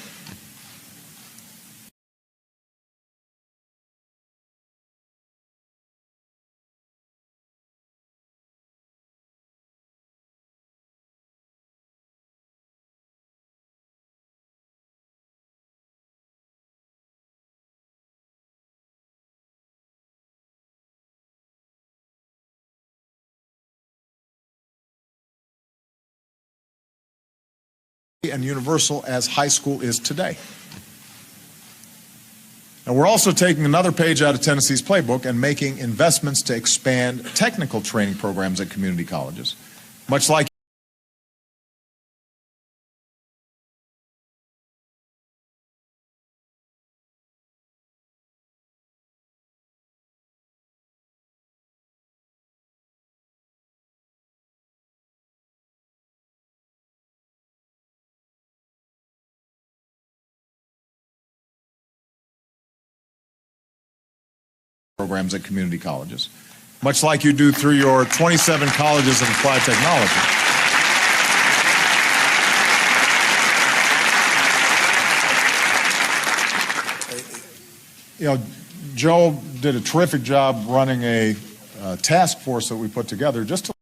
and universal as high school is today. And we're also taking another page out of Tennessee's playbook and making investments to expand technical training programs at community colleges, much like programs at community colleges, much like you do through your 27 colleges of applied technology. You know, Joe did a terrific job running a task force that we put together just to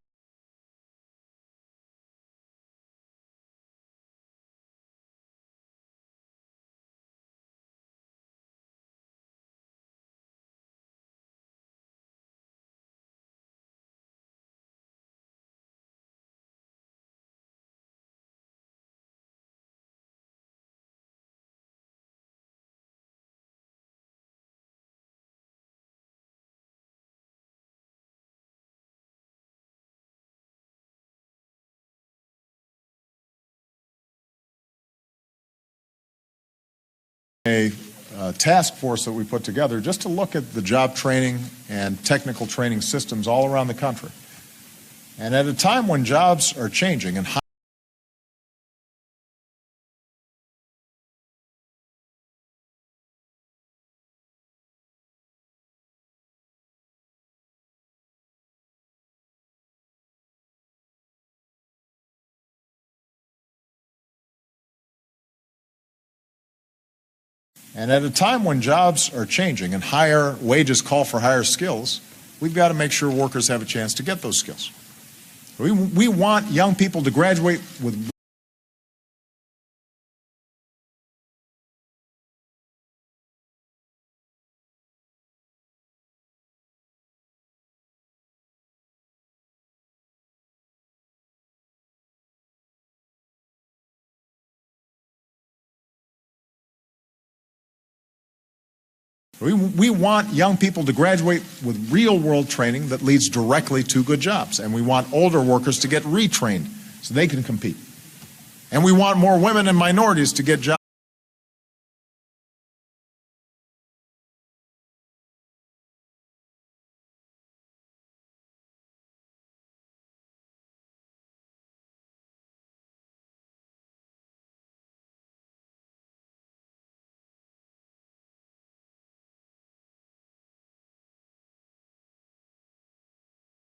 a task force that we put together just to look at the job training and technical training systems all around the country. And at a time when jobs are changing and higher wages call for higher skills, we've got to make sure workers have a chance to get those skills. We want young people to graduate with We want young people to graduate with real-world training that leads directly to good jobs. And we want older workers to get retrained so they can compete. And we want more women and minorities to get jobs.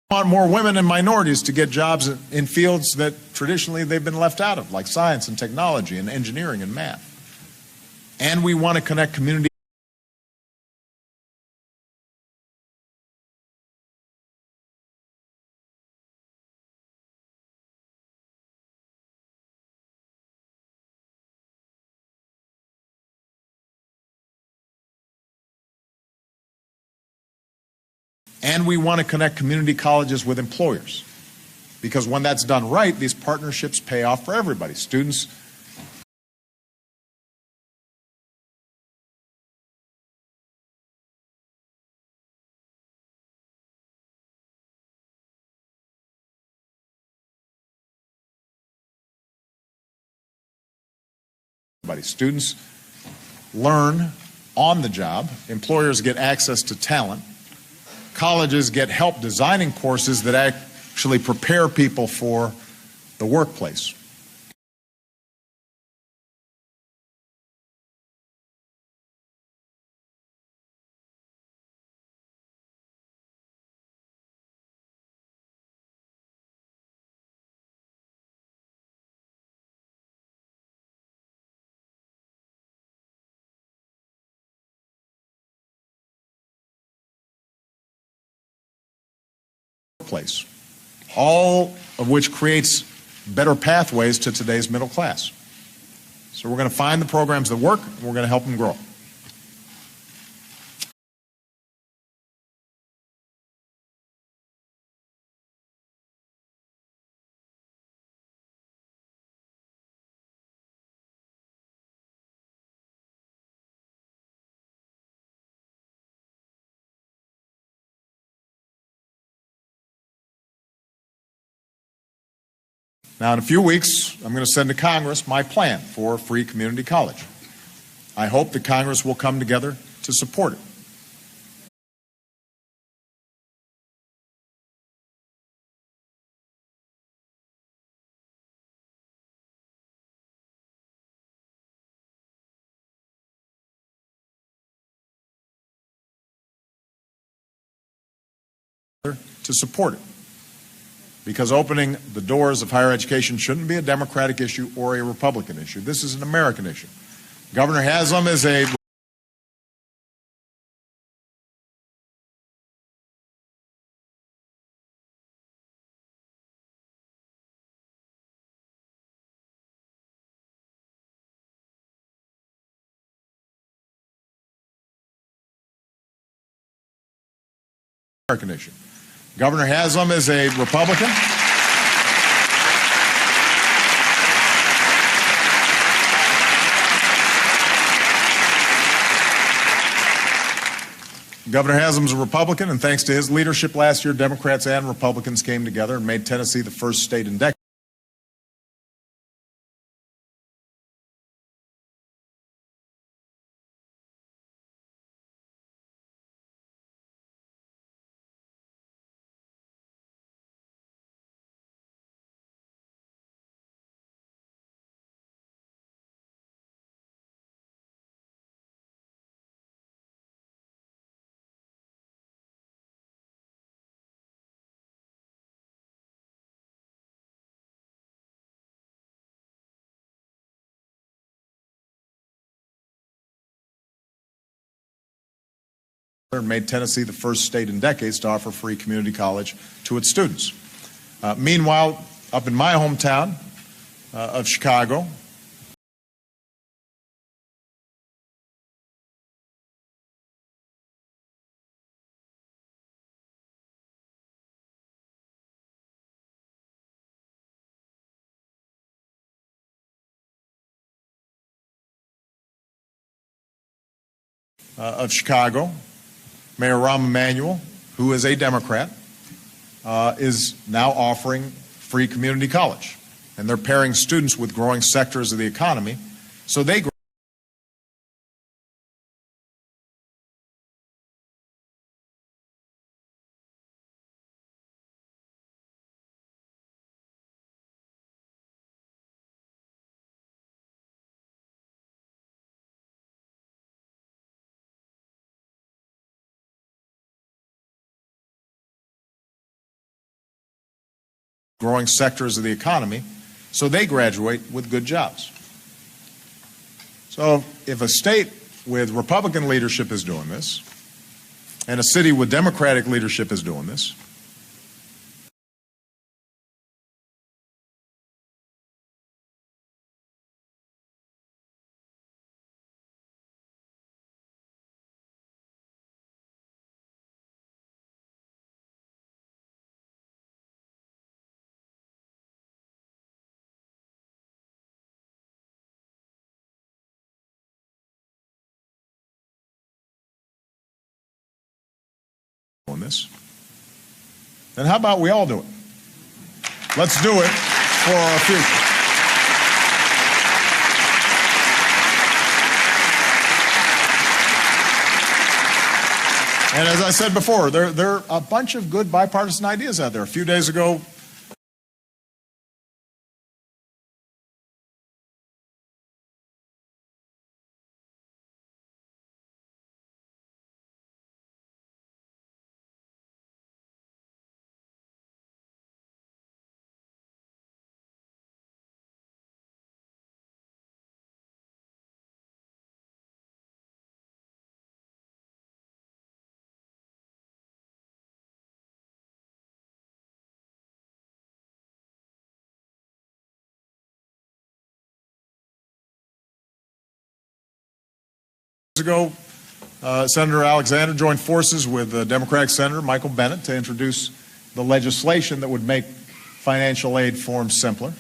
We want more women and minorities to get jobs in fields that traditionally they've been left out of, like science and technology and engineering and math. And we want to connect community colleges with employers. Because when that's done right, these partnerships pay off for everybody. Students learn on the job, employers get access to talent, colleges get help designing courses that actually prepare people for the workplace. All of which creates better pathways to today's middle class. So we're going to find the programs that work, and we're going to help them grow. Now, in a few weeks, I'm going to send to Congress my plan for free community college. I hope that Congress will come together to support it. To support it. Because opening the doors of higher education shouldn't be a Democratic issue or a Republican issue. This is an American issue. Governor Haslam is a American issue. Governor Haslam is a Republican. Governor Haslam's a Republican, and thanks to his leadership last year, Democrats and Republicans came together and made Tennessee the first state in decades and made Tennessee the first state in decades to offer free community college to its students. Meanwhile, up in my hometown of Chicago, Mayor Rahm Emanuel, who is a Democrat, is now offering free community college. And they're pairing students with growing sectors of the economy, so they growing sectors of the economy, so they graduate with good jobs. So if a state with Republican leadership is doing this, and a city with Democratic leadership is doing this, then how about we all do it? Let's do it for our future. And as I said before, there are a bunch of good bipartisan ideas out there. A few days ago, Senator Alexander joined forces with Democratic Senator Michael Bennet to introduce the legislation that would make financial aid forms simpler.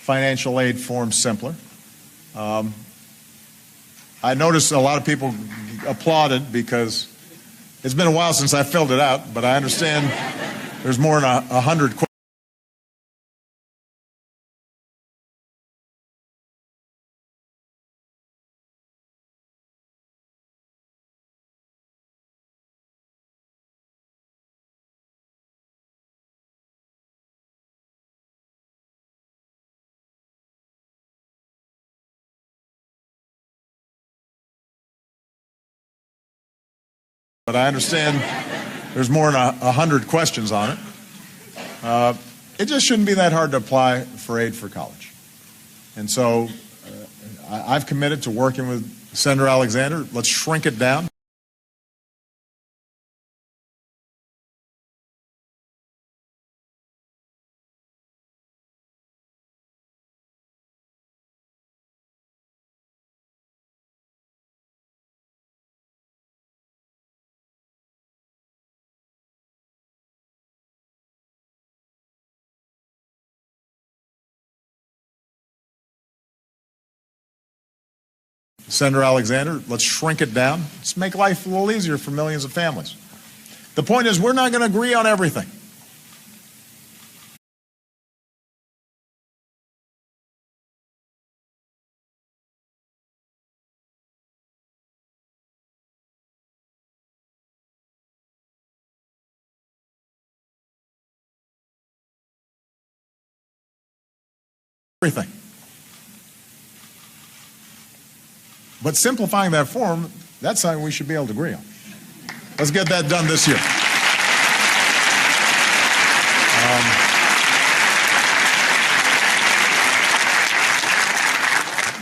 financial aid form simpler. I noticed a lot of people applauded because it's been a while since I filled it out, but I understand there's more than 100 questions. But I understand there's more than 100 questions on it. It just shouldn't be that hard to apply for aid for college. And so I've committed to working with Senator Alexander. Let's shrink it down. Senator Alexander, let's shrink it down. Let's make life a little easier for millions of families. The point is, we're not going to agree on everything. Everything. But simplifying that form, that's something we should be able to agree on. Let's get that done this year.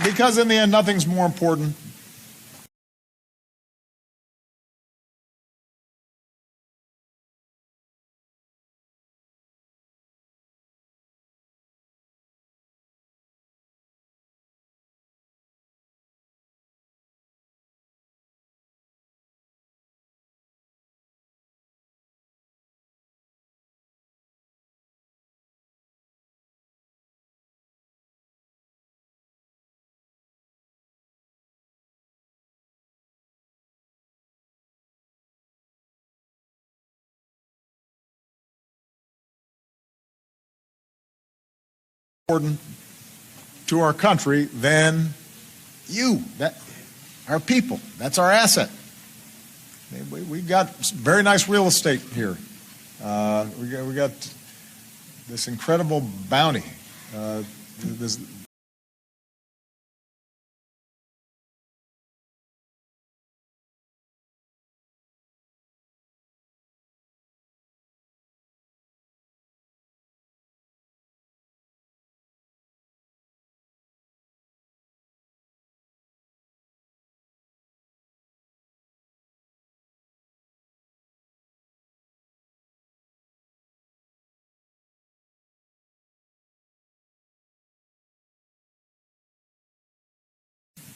Because in the end, nothing's more important to our country than you, our people. That's our asset. We've got very nice real estate here. We got this incredible bounty.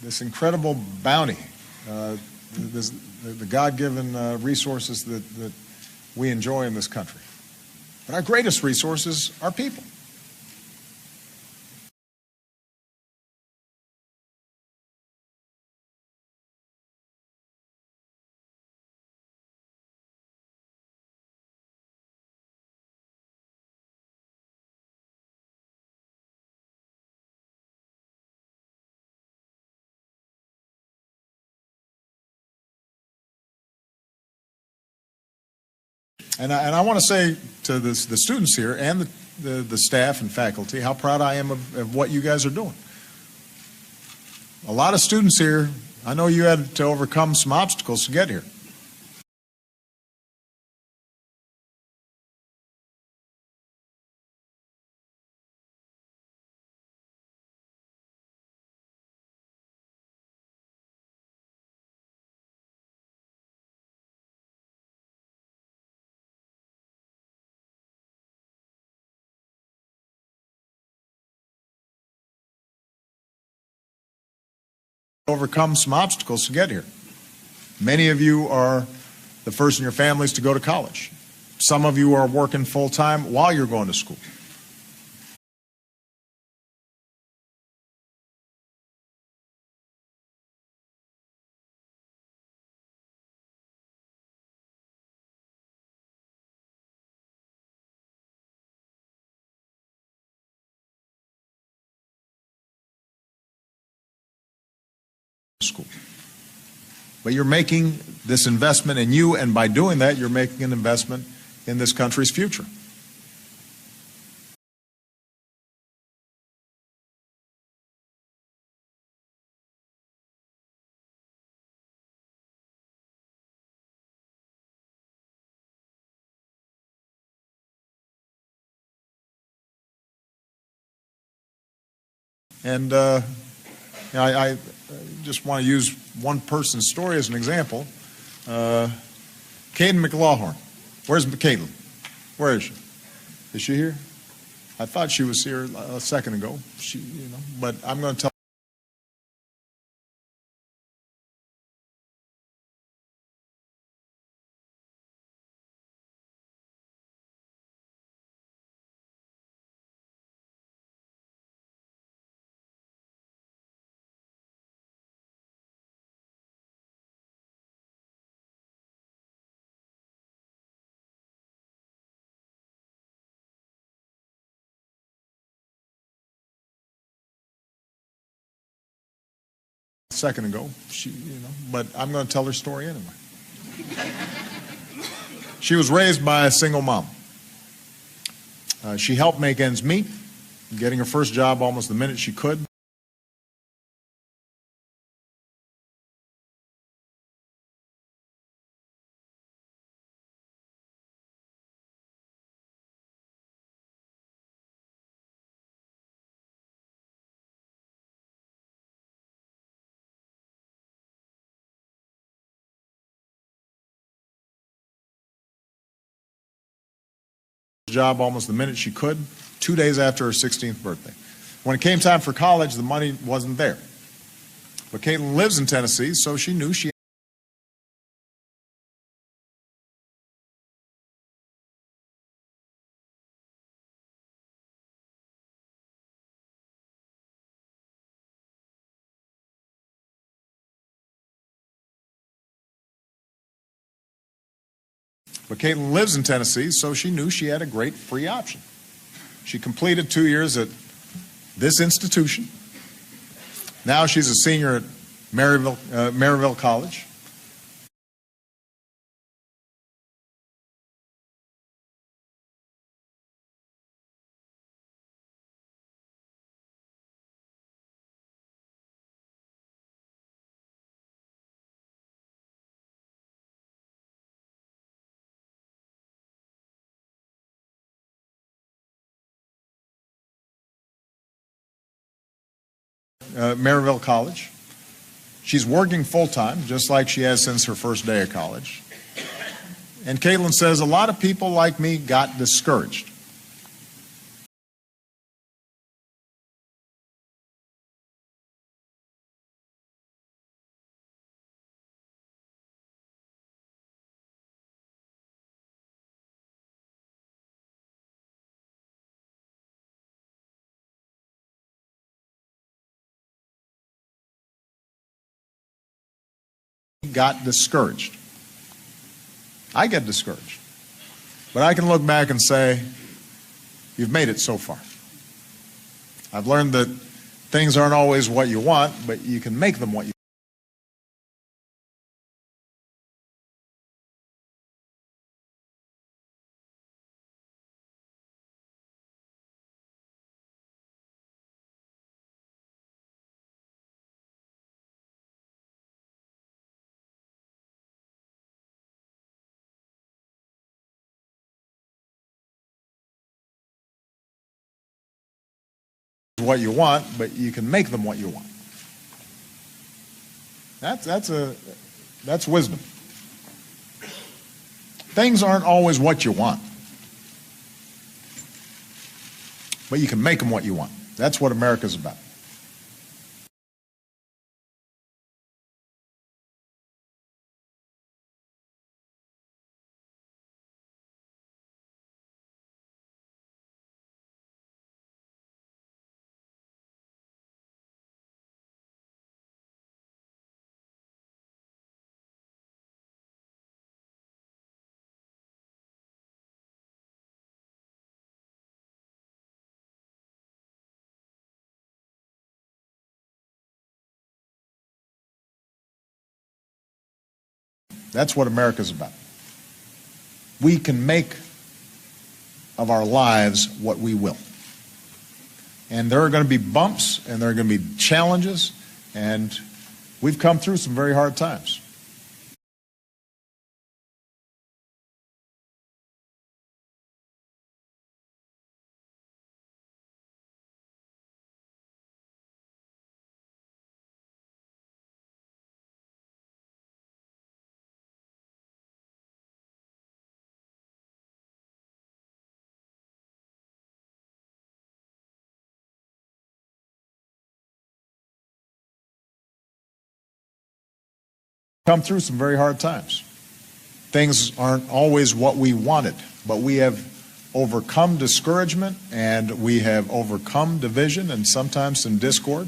This incredible bounty, the God-given resources that we enjoy in this country. But our greatest resources are people. And I want to say to the students here and the staff and faculty how proud I am of what you guys are doing. A lot of students here, I know you had to overcome some obstacles to get here. Overcome some obstacles to get here. Many of you are the first in your families to go to college. Some of you are working full-time while you're going to school. But you're making this investment in you, and by doing that, you're making an investment in this country's future. And I just want to use one person's story as an example. Caitlin McLaughlin. Where's Caitlin? Where is she? Is she here? I thought she was here a second ago. But I'm going to tell. Second ago, but I'm going to tell her story anyway. She was raised by a single mom. She helped make ends meet, getting her first job almost the minute she could. Job almost the minute she could, 2 days after her 16th birthday. When it came time for college, the money wasn't there. But Caitlin lives in Tennessee, so she knew she But Caitlin lives in Tennessee, so she knew she had a great free option. She completed 2 years at this institution. Now she's a senior at Maryville College. Maryville College. She's working full-time, just like she has since her first day of college. And Caitlin says, a lot of people like me got discouraged. Got discouraged. I get discouraged. But I can look back and say, you've made it so far. I've learned that things aren't always what you want, but you can make them what you want, but you can make them what you want. That's wisdom. Things aren't always what you want, but you can make them what you want. That's what America's about. That's what America's about. We can make of our lives what we will. And there are going to be bumps, and there are going to be challenges, and we've come through some very hard times. Come through some very hard times. Things aren't always what we wanted, but we have overcome discouragement, and we have overcome division and sometimes some discord.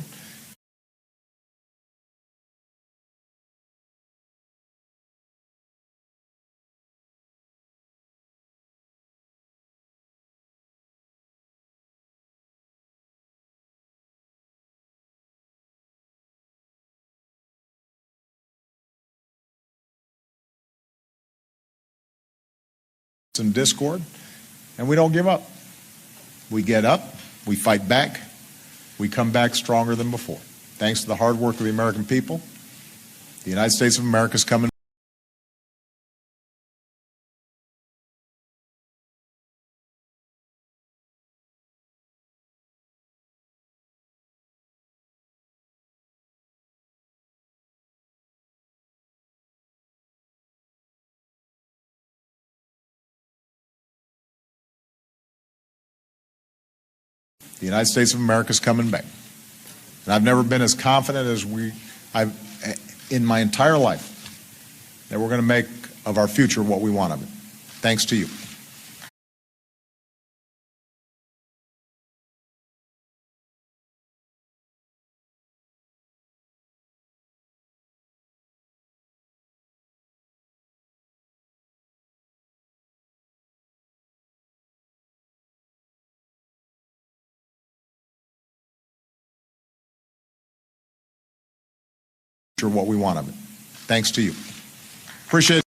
Some discord, and we don't give up. We get up, we fight back, we come back stronger than before. Thanks to the hard work of the American people, the United States of America is coming. The United States of America is coming back. And I've never been as confident as I've in my entire life that we're going to make of our future what we want of it. Thanks to you. What we want of it. Thanks to you. Appreciate it.